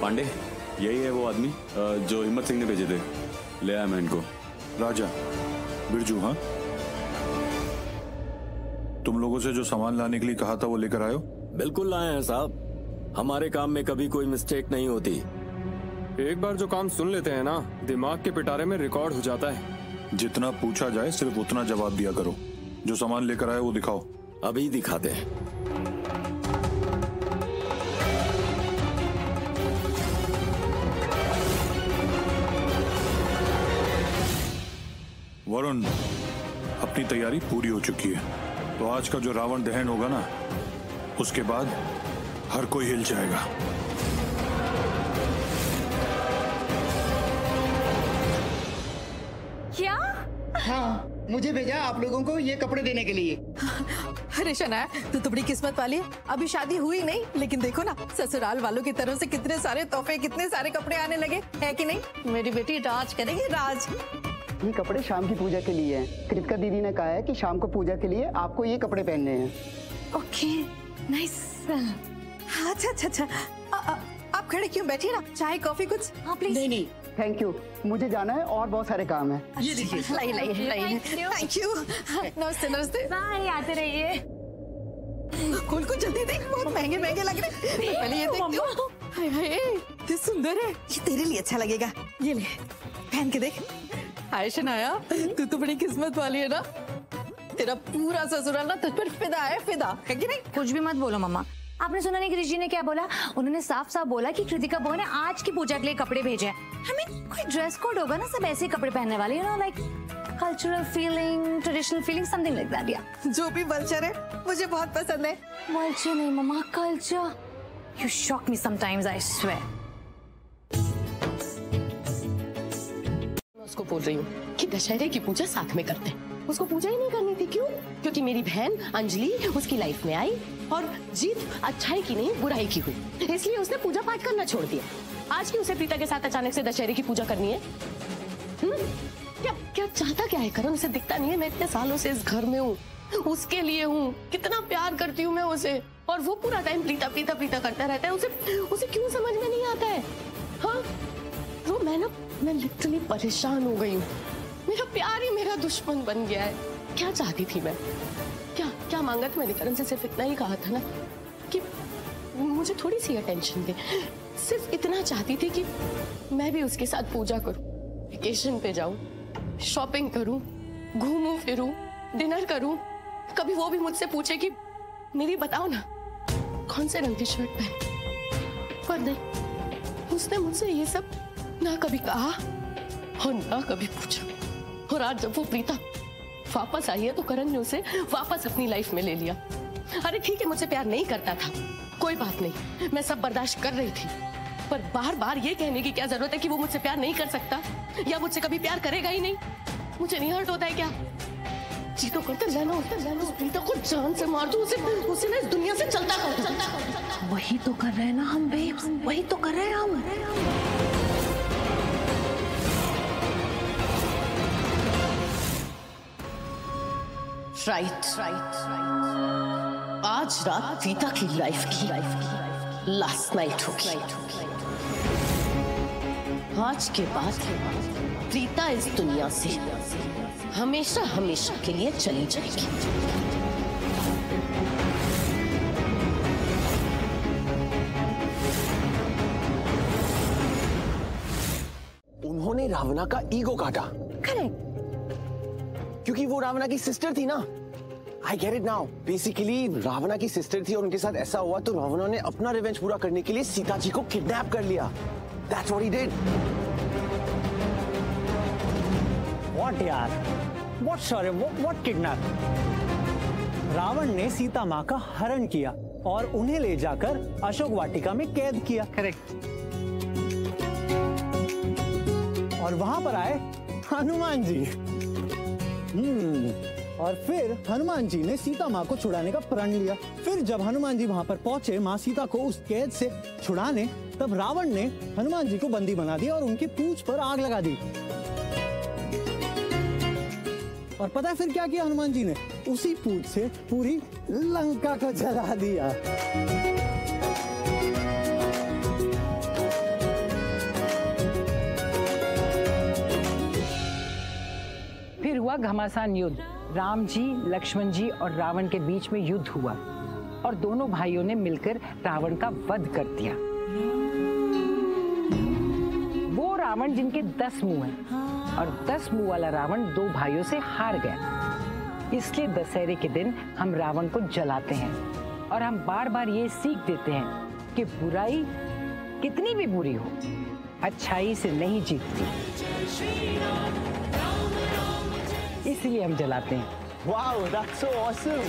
पांडे, यही है वो आदमी जो हिम्मत सिंह ने भेजे थे। ले आया मैं इनको। राजा, बिरजू, हाँ? तुम लोगों से जो सामान लाने के लिए कहा था वो लेकर आयो? बिल्कुल लाए हैं साहब, हमारे काम में कभी कोई मिस्टेक नहीं होती। एक बार जो काम सुन लेते हैं ना, दिमाग के पिटारे में रिकॉर्ड हो जाता है। जितना पूछा जाए सिर्फ उतना जवाब दिया करो। जो सामान लेकर आए वो दिखाओ। अभी दिखाते हैं। वरुण, अपनी तैयारी पूरी हो चुकी है, तो आज का जो रावण दहन होगा ना, उसके बाद हर कोई हिल जाएगा। क्या? हाँ, मुझे भेजा आप लोगों को ये कपड़े देने के लिए। अरे शनाया, तू तो बड़ी किस्मत वाली है। अभी शादी हुई नहीं, लेकिन देखो ना, ससुराल वालों की तरफ से कितने सारे तोहफे, कितने सारे कपड़े आने लगे, है कि नहीं? मेरी बेटी राज करेगी, राज। ये कपड़े शाम की पूजा के लिए हैं। कृतिका दीदी ने कहा है कि शाम को पूजा के लिए आपको ये कपड़े पहनने हैं। Okay, nice. अच्छा। आप खड़े क्यों, बैठिए ना, चाय कॉफी कुछ। हाँ प्लीज। नहीं, थैंक यू, मुझे जाना है और बहुत सारे काम है। लाइए। Thank you. नमस्ते। बाय, आते रहिए। खोल को जल्दी देख, बहुत महंगे लग रहे। पहले ये देखती हूँ। हाय, ये सुंदर है, ये तेरे लिए अच्छा लगेगा। ये ले, पहन के देख। आयशन आया, तू तो बड़ी किस्मत वाली है ना। तेरा पूरा ससुराल ना तुझ पर फिदा है कि नहीं? कुछ भी मत बोलो मम्मा। आपने सुना नहीं कृषि ने क्या बोला? उन्होंने साफ साफ बोला कि कृतिका बहू ने आज की पूजा के लिए कपड़े भेजे हैं। कोई ड्रेस कोड होगा ना, सब ऐसे ही कपड़े पहनने वाले, you know, like cultural feeling, traditional feeling, something like that. या जो भी वल्चर है मुझे बहुत पसंद है। वल्चर नहीं mamma, culture. You shock me sometimes, I swear. मैं उसको बोल रही हूँ कि दशहरे की पूजा साथ में करते हैं। उसको पूजा ही नहीं करनी थी। क्यों? क्योंकि मेरी बहन अंजलि उसकी लाइफ में आई और जीत अच्छाई की नहीं बुराई की हुई, इसलिए उसने पूजा पाठ करना छोड़ दिया। आज की उसे प्रीता के साथ अचानक से दशहरे की पूजा करनी है। क्या चाहता क्या है करण? उसे दिखता नहीं है? मैं इतने सालों से इस घर में हूँ, उसके लिए हूँ, कितना प्यार करती हूँ मैं उसे, और वो पूरा टाइम प्रीता प्रीता प्रीता करता रहता है। उसे क्यों समझ में नहीं आता है? हाँ, वो मैं लिटरली परेशान हो गई हूँ। मेरा प्यार ही मेरा दुश्मन बन गया है। क्या चाहती थी मैं? क्या मांगा था मैंने करण से? सिर्फ इतना ही कहा था ना कि मुझे थोड़ी सी अटेंशन दे। सिर्फ इतना चाहती थी कि मैं भी उसके साथ पूजा करूं, वेकेशन पे जाऊं, शॉपिंग करूं, घूमूं फिरूं, डिनर करूं। कभी वो भी मुझसे पूछे कि मेरी बताओ ना कौन से रंग की शर्ट पहन। पर नहीं, उसने मुझसे ये सब ना कभी कहा और ना कभी पूछा। और आज जब वो प्रीता वापस आई है तो करण ने उसे वापस अपनी लाइफ में ले लिया। अरे ठीक है, मुझसे प्यार नहीं करता था, कोई बात नहीं, मैं सब बर्दाश्त कर रही थी, पर बार बार ये कहने की क्या जरूरत है कि वो मुझसे प्यार नहीं कर सकता या मुझसे कभी प्यार करेगा ही नहीं? मुझे नहीं हर्ट होता है क्या? जी तो करते जाना, उस प्रीता को जान से मार दो, उसे ना इस दुनिया से चलता कर। वही तो कर रहे हैं ना हम बेब्स, वही तो कर रहे हैं हम। राइट। आज रात प्रीता की लाइफ की लास्ट नाइट होगी। आज के बाद प्रीता इस दुनिया से हमेशा हमेशा के लिए चली जाएगी। उन्होंने रावणा का ईगो काटा। करेक्ट। क्योंकि वो रावणा की सिस्टर थी ना। I get it now. Basically Ravana की सिस्टर थी और उनके साथ ऐसा हुआ तो रावणा ने अपना रिवेंज पूरा करने के लिए सीता जी को किडनैप कर लिया। That's what he did. What यार? What sorry? What kidnap? Ravan ने सीता माँ का हरण किया और उन्हें ले जाकर अशोक वाटिका में कैद किया। करेक्ट। और वहां पर आए हनुमान जी। और फिर हनुमान जी ने सीता माँ को छुड़ाने का प्रण लिया। फिर जब हनुमान जी वहां पर पहुंचे माँ सीता को उस कैद से छुड़ाने, तब रावण ने हनुमान जी को बंदी बना दिया और उनकी पूंछ पर आग लगा दी। और पता है फिर क्या किया हनुमान जी ने? उसी पूंछ से पूरी लंका को जला दिया। फिर हुआ घमासान युद्ध। राम जी, लक्ष्मण जी और रावण के बीच में युद्ध हुआ और दोनों भाइयों ने मिलकर रावण का वध कर दिया। वो रावण जिनके 10 मुंह हैं और 10 मुंह वाला रावण 2 भाइयों से हार गया। इसलिए दशहरे के दिन हम रावण को जलाते हैं और हम बार बार ये सीख देते हैं कि बुराई कितनी भी बुरी हो, अच्छाई से नहीं जीतती, इसलिए हम जलाते हैं। Wow, that's so awesome.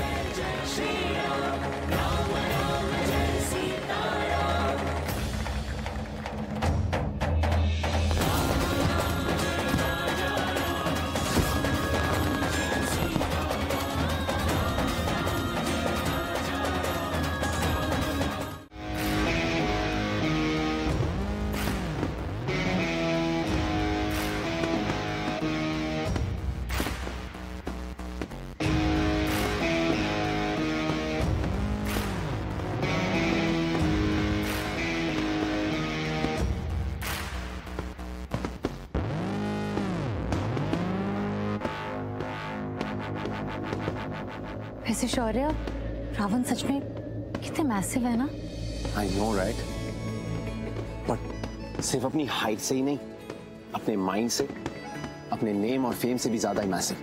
वैसे शौर्य, रावण सच में कितने मैसिव है ना? I know, right? But सिर्फ अपनी हाइट से ही नहीं, अपने माइंड से अपने नेम और फेम से भी ज्यादा मैसिव।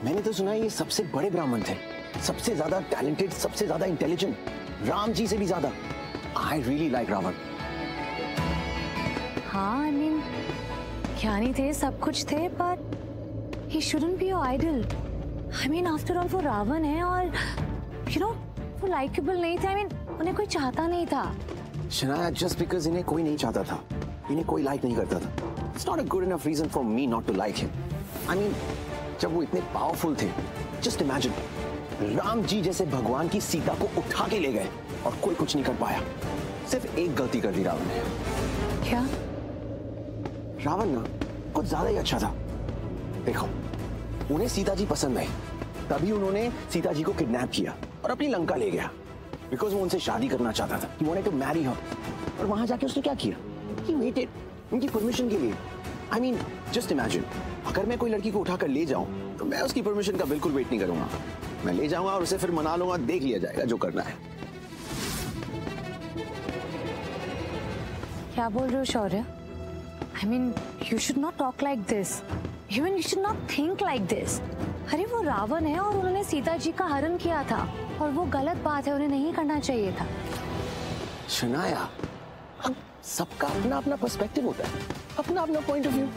मैंने तो सुना है ये सबसे बड़े ब्राह्मण थे, सबसे ज्यादा टैलेंटेड, सबसे ज्यादा इंटेलिजेंट, राम जी से भी ज्यादा। I really like Ravan. हाँ, आई मीन ज्ञानी थे, सब कुछ थे, पर he shouldn't be your idol. I mean, after all, वो रावण है और you know, वो likable नहीं थे। I mean, उन्हें कोई चाहता नहीं था। शनाया, just because इन्हें कोई नहीं चाहता था, इन्हें कोई लाइक नहीं करता था, it's not a good enough reason for me not to like him. I mean, जब वो इतने पावरफुल थे, just imagine, राम जी जैसे भगवान की सीता को उठा के ले गए और कोई कुछ नहीं कर पाया। सिर्फ एक गलती कर दी रावण ने। क्या? रावण ना कुछ ज्यादा ही अच्छा था। देखो, उन्हें सीता जी पसंद आई, तभी उन्होंने सीता जी को किडनैप किया और अपनी लंका ले गया, बिकॉज वो उनसे शादी करना चाहता था। He wanted to marry her. और वहां जाके उसने क्या किया? He waited उनकी परमिशन के लिए। I mean, just imagine, अगर मैं कोई लड़की को उठाकर ले जाऊं, तो मैं उसकी परमिशन का बिल्कुल वेट नहीं करूंगा। मैं ले जाऊंगा और उसे फिर मना लूंगा, देख लिया जाएगा जो करना है। क्या बोल रहे हो शौर्य? I mean, you should not talk like this. Even you should not think like this. अरे वो रावण है और उन्होंने सीता जी का हरण किया था और वो गलत बात है, उन्हें नहीं करना चाहिए था। शनाया, सबका अपना अपना पर्सपेक्टिव होता है, अपना अपना पॉइंट ऑफ व्यू।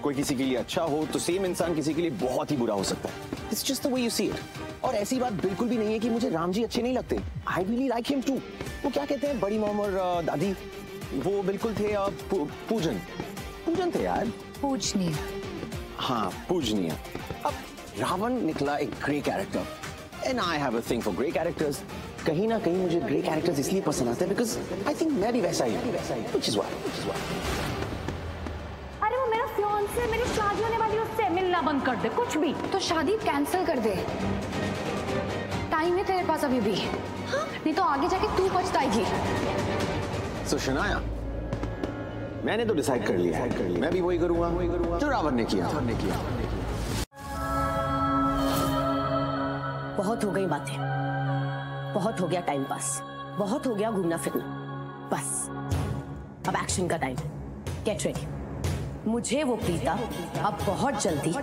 कोई किसी के लिए अच्छा हो तो सेम इंसान किसी के लिए बहुत ही बुरा हो सकता है। It's just the way you see it. और ऐसी बात बिल्कुल भी नहीं है कि मुझे राम जी अच्छे नहीं लगते। I really like him too. वो क्या कहते हैं, बड़ी मॉम और दादी, वो बिल्कुल थे पूजन थे यार। पूजनीय। हाँ, पूजनीय। अब रावण निकला एक grey character, and I have a thing for grey characters. कहीं ना कहीं मुझे ग्रे कैरेक्टर्स इसलिए पसंद आते हैं बिकॉज आई थिंक मैं भी वैसा ही हूँ, व्हिच इज व्हाई। अरे वो मेरा फियांसे है, मेरी शादी होने वाली, उससे मिलना बंद कर दे, कुछ भी। तो शादी कैंसिल कर दे, टाइम है तेरे पास अभी भी। हाँ? नहीं तो आगे जाके तू पछताएगी। सो शनाया, मैंने तो डिसाइड कर लिया है, मैं भी वही करूंगा जो रावण ने किया। बहुत हो गई बातें, बहुत हो गया टाइम पास, बहुत हो गया घूमना फिरना, बस अब एक्शन का टाइम है। Get ready. मुझे वो प्रीता अब बहुत जल्दी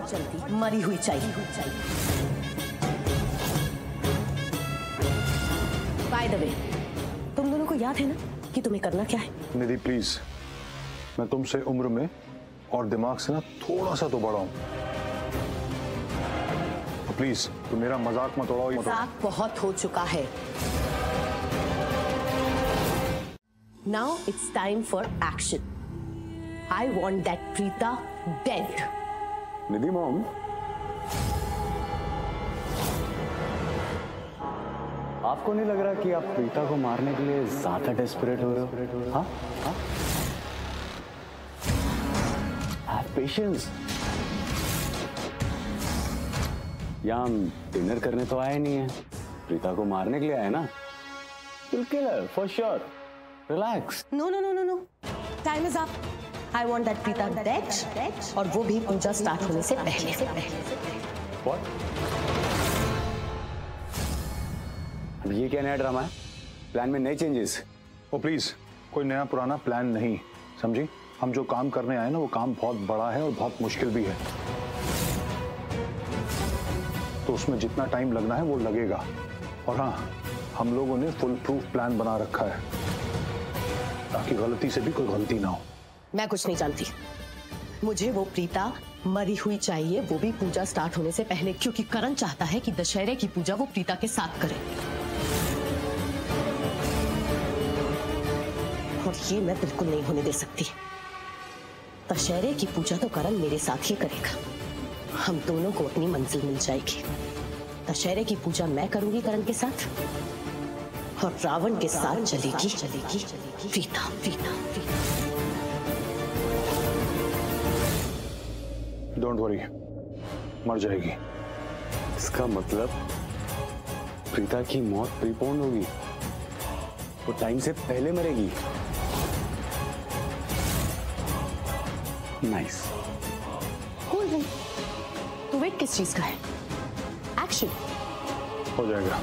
मरी हुई चाहिए। बाय द वे, तुम दोनों को याद है ना कि तुम्हें करना क्या है? निधि प्लीज, मैं तुमसे उम्र में और दिमाग से ना थोड़ा सा तो बड़ा हूं, तो प्लीज तुम मेरा मजाक मत उड़ाओ। मजाक बहुत हो चुका है। Now it's time for action. I want that Preeta dead. Nidhi mom, आपको नहीं लग रहा कि आप प्रीता को मारने के लिए ज्यादा डेस्परेट हो रहे हो? हाँ? पेशेंस। यहाँ हम डिनर करने तो आए नहीं है, प्रीता को मारने के लिए आए ना। You'll kill her for sure. Relax. No. Time is up. I want that Preeta dead, और वो भी पूजा स्टार्ट होने से पहले। What? अब ये क्या नया ड्रामा है? प्लान में नए चेंजेस? ओ प्लीज, कोई नया पुराना प्लान नहीं, समझी? हम जो काम करने आए ना, वो काम बहुत बड़ा है और बहुत मुश्किल भी है, तो उसमें जितना टाइम लगना है वो लगेगा। और हाँ, हम लोगों ने फुल प्रूफ प्लान बना रखा है ताकि गलती से भी कोई गलती ना हो। मैं कुछ नहीं जानती, मुझे वो प्रीता मरी हुई चाहिए, वो भी पूजा स्टार्ट होने से पहले, क्योंकि करण चाहता है कि दशहरे की पूजा वो प्रीता के साथ करे, और ये मैं बिल्कुल नहीं होने दे सकती। दशहरे की पूजा तो करण मेरे साथ ही करेगा, हम दोनों को अपनी मंजिल मिल जाएगी। दशहरे की पूजा मैं करूंगी करण के साथ, और रावण के साथ चलेगी प्रीता। डोंट वरी, मर जाएगी। इसका मतलब प्रीता की मौत प्रीपोन होगी, वो टाइम से पहले मरेगी। नाइस। तो वेट किस चीज का है? एक्शन हो जाएगा।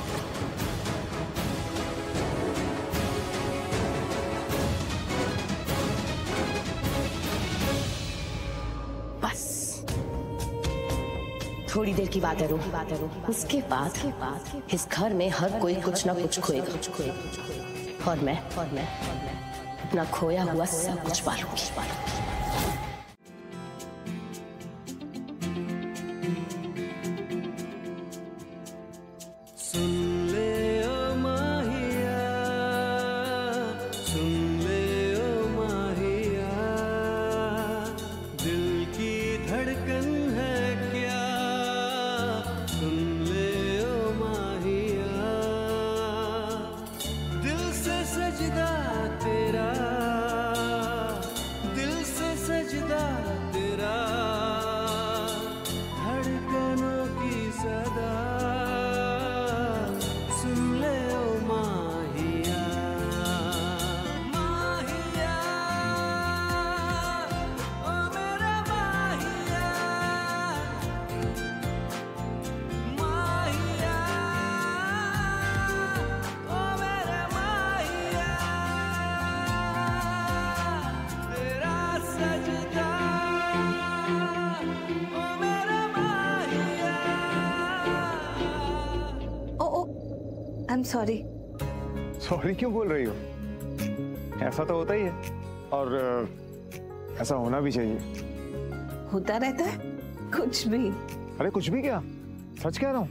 थोड़ी देर की बात है रो, उसके बाद इस घर में हर कोई कुछ ना कुछ खोएगा और मैं अपना खोया हुआ सब कुछ पालूंगी। सॉरी। सॉरी क्यों बोल रही हो? ऐसा तो होता ही है और ऐसा होना भी चाहिए। होता रहता है कुछ भी। अरे कुछ भी क्या, सच कह रहा हूँ,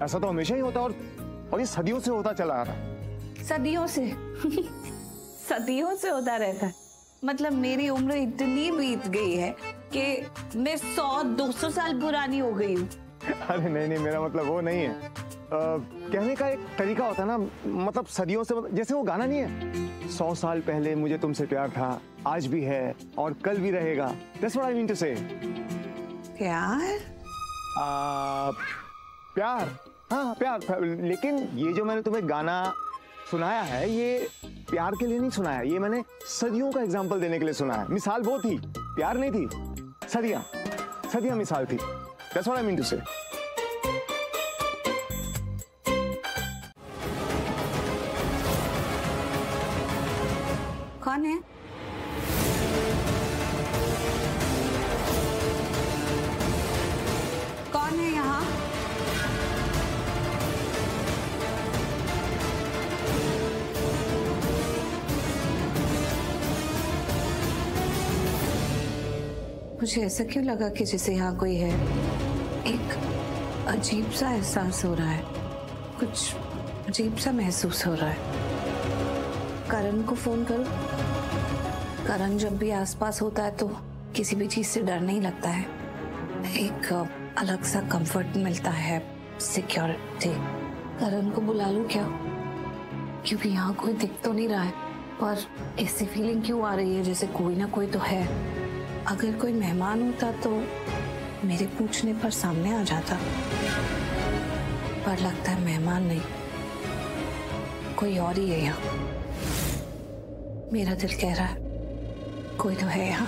ऐसा तो हमेशा ही होता और ये सदियों से होता चला आ रहा है। सदियों से सदियों से होता रहता है। मतलब मेरी उम्र इतनी बीत गई है कि मैं 100-200 साल पुरानी हो गई हूँ। अरे नहीं, मेरा मतलब वो नहीं है। कहने का एक तरीका होता है ना, मतलब सदियों से, जैसे वो गाना नहीं है, 100 साल पहले मुझे तुमसे प्यार था, आज भी है और कल भी रहेगा। That's what I mean to say। प्यार? प्यार, हाँ प्यार। लेकिन ये जो मैंने तुम्हें गाना सुनाया है, ये प्यार के लिए नहीं सुनाया, ये मैंने सदियों का एग्जाम्पल देने के लिए सुनाया। मिसाल वो थी, प्यार नहीं थी, सदियां मिसाल थी। That's what I mean to say। कौन है? कौन है यहाँ? मुझे ऐसा क्यों लगा कि जैसे यहाँ कोई है। एक अजीब सा एहसास हो रहा है, कुछ अजीब सा महसूस हो रहा है। करण को फोन करो। करण जब भी आसपास होता है तो किसी भी चीज से डर नहीं लगता है, एक अलग सा कंफर्ट मिलता है, सिक्योरिटी। करण को बुला लूं क्या? क्योंकि यहाँ कोई दिख तो नहीं रहा है, पर ऐसी फीलिंग क्यों आ रही है जैसे कोई ना कोई तो है। अगर कोई मेहमान होता तो मेरे पूछने पर सामने आ जाता, पर लगता है मेहमान नहीं, कोई और ही है यहाँ। मेरा दिल कह रहा है कोई तो है यहाँ।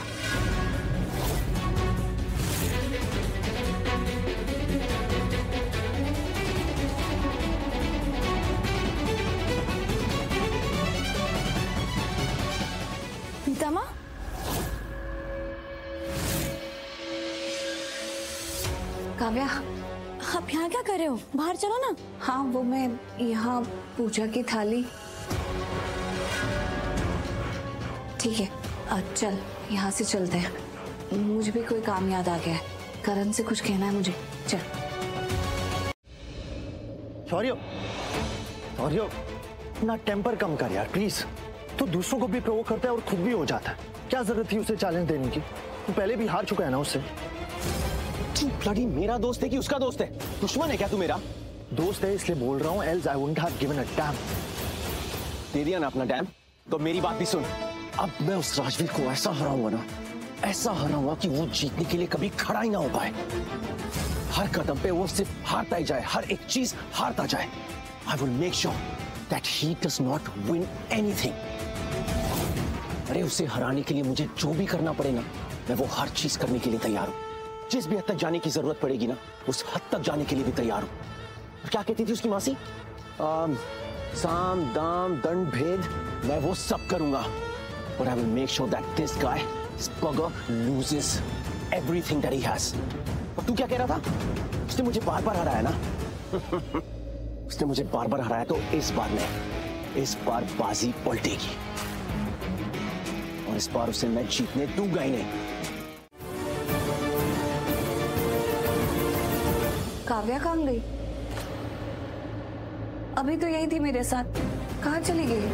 प्रीता माँ, काव्या, आप यहाँ क्या कर रहे हो? बाहर चलो ना। हाँ, वो मैं यहाँ पूजा की थाली। ठीक है, चल यहाँ से चलते हैं। मुझे भी कोई काम याद आ गया है, करण से कुछ कहना है मुझे। चल। सॉरी, अपना टेम्पर कम कर यार प्लीज। तो दूसरों को भी प्रोवोक करता है और खुद भी हो जाता है। क्या जरूरत थी उसे चैलेंज देने की? तू पहले भी हार चुका है ना उससे। तू ब्लडी मेरा दोस्त है कि उसका दोस्त है? दुश्मन है क्या तू मेरा? दोस्त है इसलिए बोल रहा हूँ, else I wouldn't have given a damn. दे दिया ना अपना डैम, तो मेरी बात भी सुन। अब मैं उस राजवीर को ऐसा हराऊंगा ना, ऐसा हराऊंगा कि वो जीतने के लिए कभी खड़ा ही ना हो पाए। हर कदम पे वो सिर्फ हारता ही जाए, हर एक चीज हारता जाए। आई will make sure that he does not win anything. अरे उसे हराने के लिए मुझे जो भी करना पड़े ना, मैं वो हर चीज करने के लिए तैयार हूँ। जिस भी हद तक जाने की जरूरत पड़ेगी ना, उस हद तक जाने के लिए भी तैयार हूँ। क्या कहती थी उसकी मासी? साम दाम दंड भेद, मैं वो सब करूंगा। But I will make sure that this guy, Spugger, loses. everything that he has. और तू क्या कह रहा था? उसने मुझे बार बार हराया ना? उसने मुझे बार बार हराया तो इस बार बाजी पलटेगी और इस बार उसे मैं जीतने दूंगा ही नहीं। काव्या कहाँ गई? अभी तो यही थी मेरे साथ, कहाँ चली गई?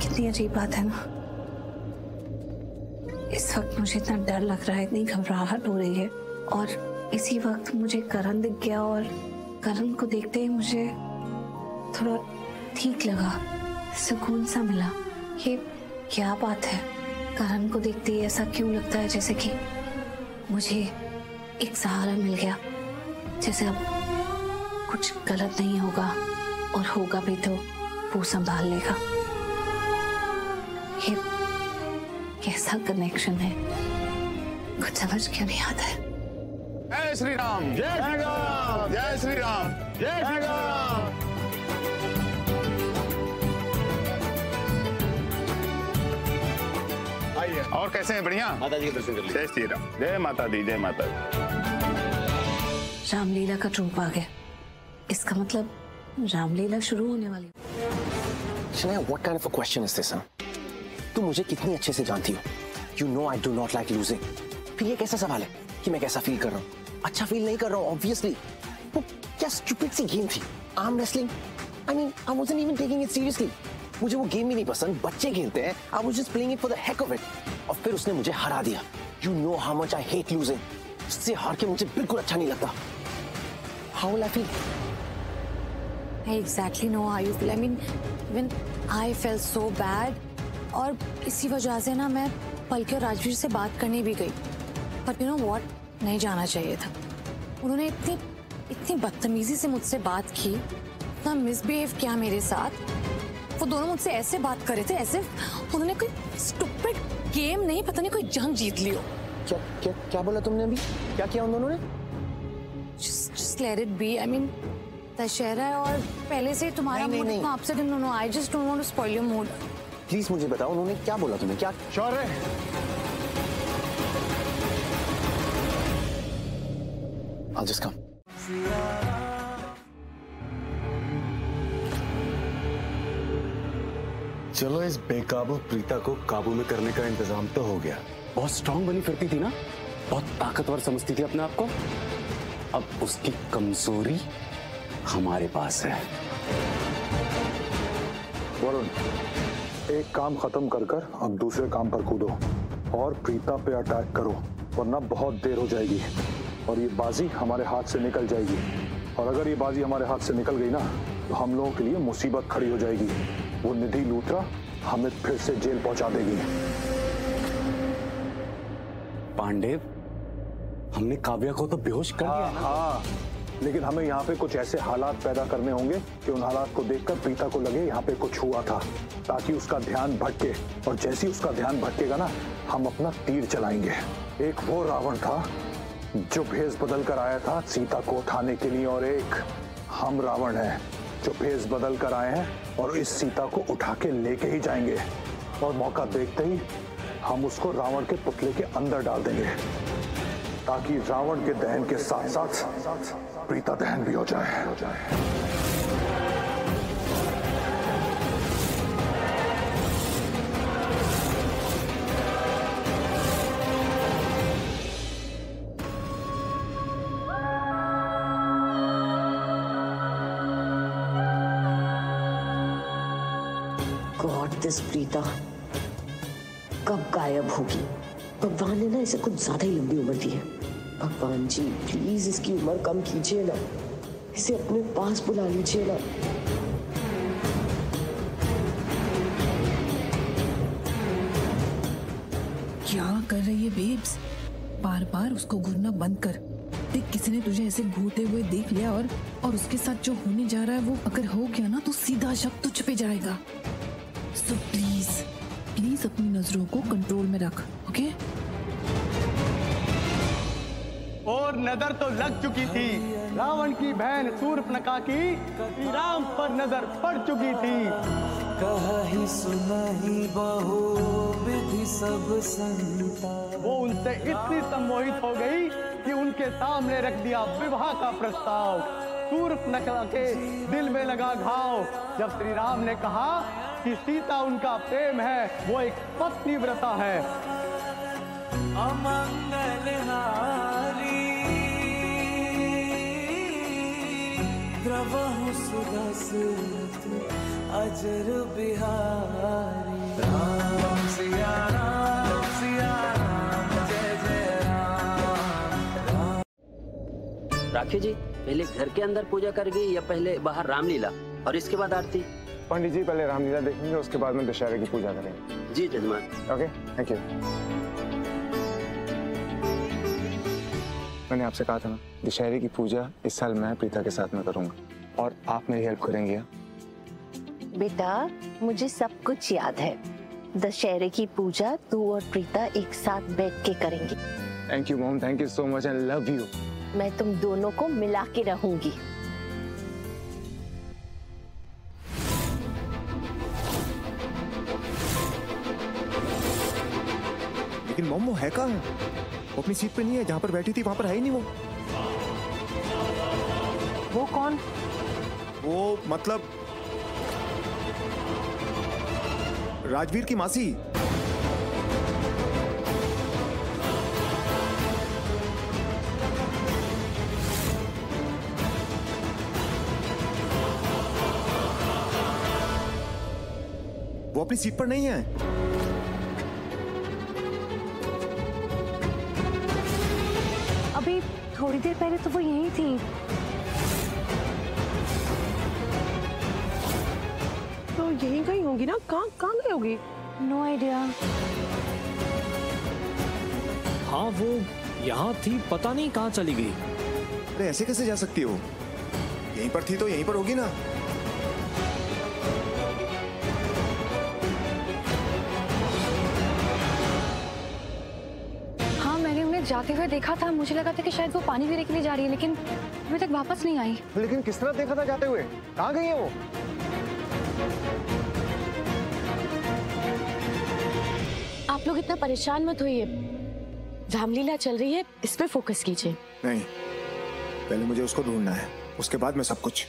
कितनी अजीब बात है ना, इस वक्त मुझे इतना डर लग रहा है, इतनी घबराहट हो रही है और इसी वक्त मुझे करण दिख गया और करण को देखते ही मुझे थोड़ा ठीक लगा, सुकून सा मिला। ये क्या बात है? करण को देखते ही ऐसा क्यों लगता है जैसे कि मुझे एक सहारा मिल गया, जैसे अब कुछ गलत नहीं होगा और होगा भी तो वो संभाल लेगा। ये कैसा कनेक्शन है, कुछ समझ क्यों नहीं आता है। जय श्री राम, जय श्री राम, जय श्री राम, जय श्री राम। आइए, और कैसे हैं? बढ़िया। माता जी के दर्शन कर लीजिए। जय श्री राम, जय माता दी, जय माता दी। रामलीला का ट्रूप आ गया, इसका मतलब रामलीला शुरू होने वाली। Shanaya, what kind of a question is this? तुम मुझे कितनी अच्छे से जानती हो। You know I do not like losing. फिर ये कैसा सवाल है कि मैं कैसा फील कर रहा हूँ? अच्छा फील नहीं कर रहा हूँ, obviously. वो क्या stupid सी गेम थी, arm wrestling. I mean, I wasn't even taking it seriously. मुझे वो गेम ही नहीं पसंद, बच्चे खेलते हैं। I was just playing it for the heck of it. और फिर उसने मुझे हरा दिया। You know how much I hate losing. उससे हार के मुझे बिल्कुल अच्छा नहीं लगता। How will I feel? I exactly know how you feel. I mean, even I felt so bad. और इसी वजह से ना मैं पलके और राजवीर से बात करने भी गई, पर you know what, नहीं जाना चाहिए था। उन्होंने इतनी बदतमीजी से मुझसे बात की, इतना मिसबिहेव किया मेरे साथ। वो दोनों मुझसे ऐसे बात कर रहे थे, ऐसे उन्होंने कोई स्टूपिड गेम नहीं, पता नहीं कोई जंग जीत ली हो। क्या बोला तुमने अभी? क्या किया उन दोनों ने? Just let it be. I mean, Dussehra है और पहले से तुम्हारा मूड इतना upset. No, I just don't want to spoil your mood. Please मुझे बताओ, उन्होंने क्या बोला तुम्हें? क्या? शौर्य, I'll just come. चलो, इस बेकाबू प्रीता को काबू में करने का इंतजाम तो हो गया। बहुत स्ट्रांग बनी फिरती थी ना, बहुत ताकतवर समझती थी अपने आप को। अब उसकी कमजोरी हमारे पास है। वरुण, एक काम खत्म कर अब दूसरे काम पर कूदो और प्रीता पे अटैक करो, वरना बहुत देर हो जाएगी और ये बाजी हमारे हाथ से निकल जाएगी। और अगर ये बाजी हमारे हाथ से निकल गई ना, तो हम लोगों के लिए मुसीबत खड़ी हो जाएगी। वो निधि लूथरा हमें फिर से जेल पहुंचा देगी। पांडे, हमने काव्या को तो बेहोश कर दिया। हाँ, लेकिन हमें यहाँ पे कुछ ऐसे हालात पैदा करने होंगे कि उन हालात को देखकर प्रीता को लगे यहाँ पे कुछ हुआ था, ताकि उसका ध्यान भटके। और जैसे ही उसका ध्यान भटकेगा ना, हम अपना तीर चलाएंगे। एक वो रावण था जो भेष बदल कर आया था सीता को उठाने के लिए, और एक हम रावण हैं जो भेष बदल कर आए हैं और इस सीता को उठा के लेके ही जाएंगे। और मौका देखते ही हम उसको रावण के पुतले के अंदर डाल देंगे, ताकि रावण के दहन के साथ साथ प्रीता दहन भी हो जाए। गॉड, दिस प्रीता कब गायब होगी? भगवान ने ना इसे कुछ ज्यादा ही लंबी उम्र दी है। भगवान जी प्लीज इसकी उम्र कम कीजिए ना, इसे अपने पास बुला लीजिए ना। क्या कर रही है बेब्स? बार बार उसको घूरना बंद कर। देख, किसी ने तुझे ऐसे घूरते हुए देख लिया और उसके साथ जो होने जा रहा है वो अगर हो गया ना, तो सीधा शक तुझ पे जाएगा। सो प्लीज प्लीज अपनी नजरों को कंट्रोल में रख, ओके? और नजर तो लग चुकी थी, रावण की बहन शूर्पणखा की श्री राम पर नजर पड़ चुकी थी। कहा ही सुना ही बहु विधि सब संता। वो उनसे इतनी सम्मोहित हो गई कि उनके सामने रख दिया विवाह का प्रस्ताव। शूर्पणखा के दिल में लगा घाव जब श्री राम ने कहा कि सीता उनका प्रेम है, वो एक पत्नी व्रता है। अमंगलहारी द्रवहु सुदसरथ अजर बिहारी। राम सिया राम सिया राम, जय जय राम। राखी जी, पहले घर के अंदर पूजा करेंगे या पहले बाहर रामलीला और इसके बाद आरती? पंडित जी पहले रामलीला देखेंगे, उसके बाद में दशहरे की पूजा करेंगे। जी जजमान। Okay, thank you. मैंने आपसे कहा था ना, दशहरे की पूजा इस साल मैं प्रीता के साथ में करूंगा और आप मेरी हेल्प करेंगे। बेटा, मुझे सब कुछ याद है। दशहरे की पूजा तू और प्रीता एक साथ बैठ के करेंगे। Thank you mom, thank you so much, I love you. मैं तुम दोनों को मिला के रहूंगी। लेकिन मॉम वो है कहाँ? वो अपनी सीट पे नहीं है, जहाँ पर बैठी थी वहाँ पर है ही नहीं वो। वो कौन? वो मतलब राजवीर की मासी। वो अपनी सीट पर नहीं है। अभी थोड़ी देर पहले तो वो यहीं थी। तो यहीं कहीं होगी ना? कहाँ गई होगी? No idea. हाँ वो यहाँ थी, पता नहीं कहाँ चली गई। अरे ऐसे कैसे जा सकती हो? यहीं पर थी तो यहीं पर होगी ना। जाते हुए देखा था, मुझे लगा था कि शायद वो पानी पीने के लिए जा रही है, लेकिन अभी तक वापस नहीं आई। लेकिन किस तरह देखा था जाते हुए? कहाँ गई है वो? आप लोग इतना परेशान मत होइए, रामलीला चल रही है, इस पे फोकस कीजिए। नहीं, पहले मुझे उसको ढूंढना है, उसके बाद में सब कुछ।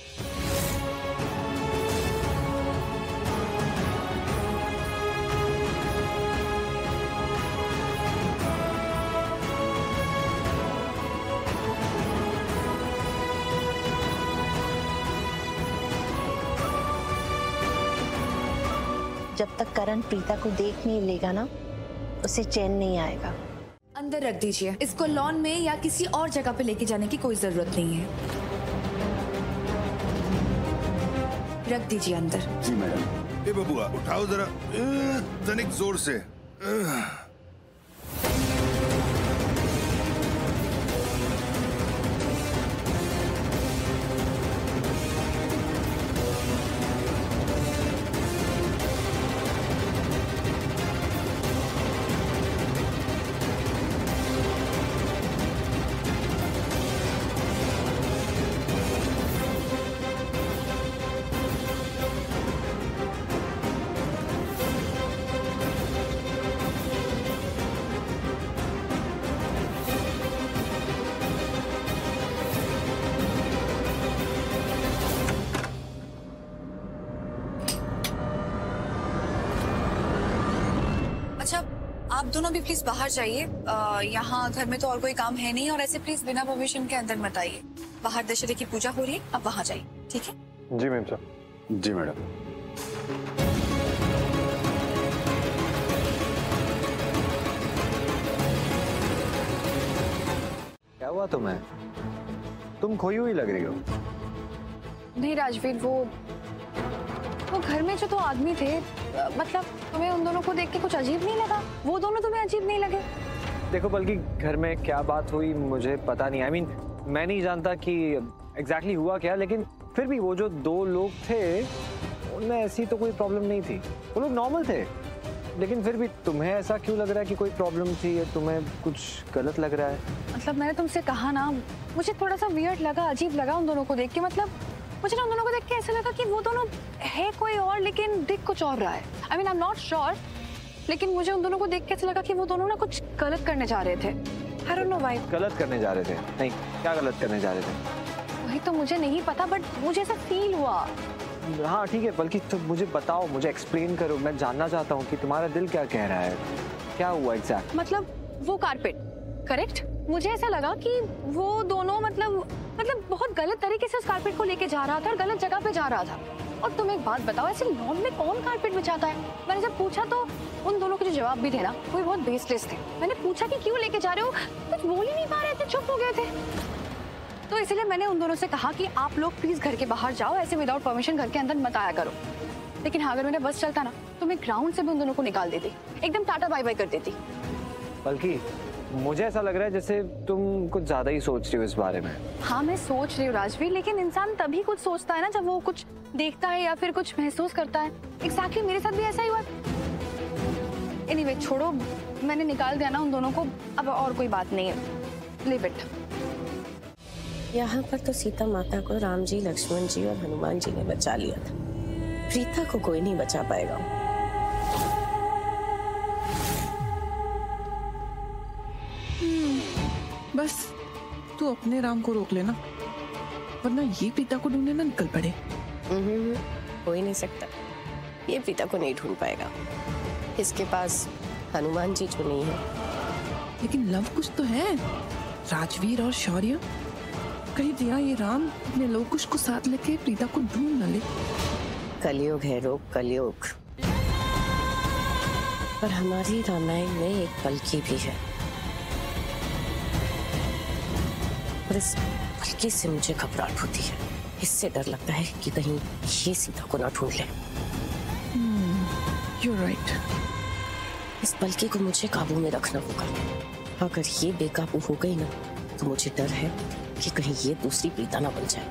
जब तक करण प्रीता को देख नहीं लेगा ना, उसे चैन नहीं आएगा। अंदर रख दीजिए इसको, लॉन में या किसी और जगह पे लेके जाने की कोई जरूरत नहीं है। रख दीजिए अंदर। जी मैडम। ए बबुआ उठाओ जरा, तनिक जोर से। आप दोनों भी प्लीज बाहर जाइए, यहाँ घर में तो और कोई काम है नहीं, और ऐसे प्लीज बिना परमिशन के अंदर मत आइए। बाहर दशहरे की पूजा हो रही है, आप वहाँ जाइए, ठीक है? जी मैम साहब। जी मैडम। क्या हुआ तुम्हें? तुम खोई हुई लग रही हो। नहीं राजवीर, वो घर में जो दो आदमी थे, मतलब तुम्हें उन दोनों को देख के कुछ अजीब नहीं लगा? वो दोनों तुम्हें अजीब नहीं लगे? देखो बल्कि घर में क्या बात हुई मुझे पता नहीं, I mean, मैं नहीं जानता कि एग्जैक्टली हुआ क्या, लेकिन फिर भी वो जो दो लोग थे उनमें ऐसी तो कोई प्रॉब्लम नहीं थी, वो लोग नॉर्मल थे। लेकिन फिर भी तुम्हें ऐसा क्यों लग रहा है कि कोई प्रॉब्लम थी या तुम्हें कुछ गलत लग रहा है? मतलब मैंने तुमसे कहा ना, मुझे थोड़ा सा वियर्ड लगा, अजीब लगा उन दोनों को देख के। मतलब मुझे ना उन दोनों को देख के ऐसा लगा कि वो दोनों है कोई और लेकिन दिख कुछ और रहा है। I mean I am not sure, लेकिन मुझे उन दोनों को देख के ऐसा लगा कि वो दोनों ना कुछ गलत करने जा रहे थे। I don't know why. गलत करने जा रहे थे? नहीं, क्या गलत करने जा रहे थे? वही तो मुझे नहीं पता, बट मुझे ऐसा फील हुआ। हाँ ठीक है, बल्कि तो मुझे बताओ, मुझे एक्सप्लेन करो। मैं जानना चाहता हूँ कि तुम्हारा दिल क्या कह रहा है, क्या हुआ एग्जैक्ट? मतलब वो कारपेट, करेक्ट? मुझे ऐसा लगा कि वो दोनों मतलब बहुत गलत तरीके से उस कारपेट को लेके जा रहा था और गलत जगह पे जा रहा था। और तुम एक बात बताओ, ऐसे लॉन में कौन कारपेट बिछाता है? मैंने जब पूछा तो उन दोनों के जो जवाब भी थे ना, वो बहुत बेसलेस थे। मैंने पूछा कि क्यों लेके जा रहे हो, कुछ बोल ही नहीं पा रहे थे, चुप हो गए थे। तो इसलिए मैंने उन दोनों से कहा कि आप लोग प्लीज घर के बाहर जाओ, ऐसे विदाउट परमिशन घर के अंदर मत आया करो। लेकिन हाँ, अगर मेरा बस चलता ना तो मैं ग्राउंड से भी उन दोनों को निकाल देती, एकदम टाटा बाय बाय कर देती। बल्कि मुझे ऐसा लग रहा है जैसे तुम कुछ ज्यादा ही सोच रही हो इस बारे में। हाँ मैं सोच रही हूँ राजवीर, लेकिन इंसान तभी कुछ सोचता है ना जब वो कुछ देखता है या फिर कुछ महसूस करता है। एग्जैक्टली मेरे साथ भी ऐसा ही हुआ। एनीवे छोड़ो, मैंने निकाल दिया ना उन दोनों को, अब और कोई बात नहीं है। Leave it. यहाँ पर तो सीता माता को राम जी, लक्ष्मण जी और हनुमान जी ने बचा लिया था। प्रीता को कोई नहीं बचा पाएगा। बस तू अपने राम को रोक लेना, वरना ये प्रीता को ढूंढने ना निकल पड़े। हो ही नहीं सकता, ये प्रीता को नहीं ढूंढ पाएगा। इसके पास हनुमान जी जो नहीं है। लेकिन लव कुछ तो है, राजवीर और शौर्य। कहीं दिया ये राम अपने लोकुश को साथ लेके प्रीता को ढूंढ न ले। कलयुग है रोग, कलयुग। पर हमारी रामायण में एक पलकी भी है, और इस पलकी से मुझे घबराहट होती है। इससे डर लगता है कि कहीं ये सीता को ना ढूंढ ले। You're right. इस पलकी को मुझे काबू में रखना होगा। अगर ये बेकाबू हो गई ना तो मुझे डर है कि कहीं ये दूसरी प्रीता ना बन जाए।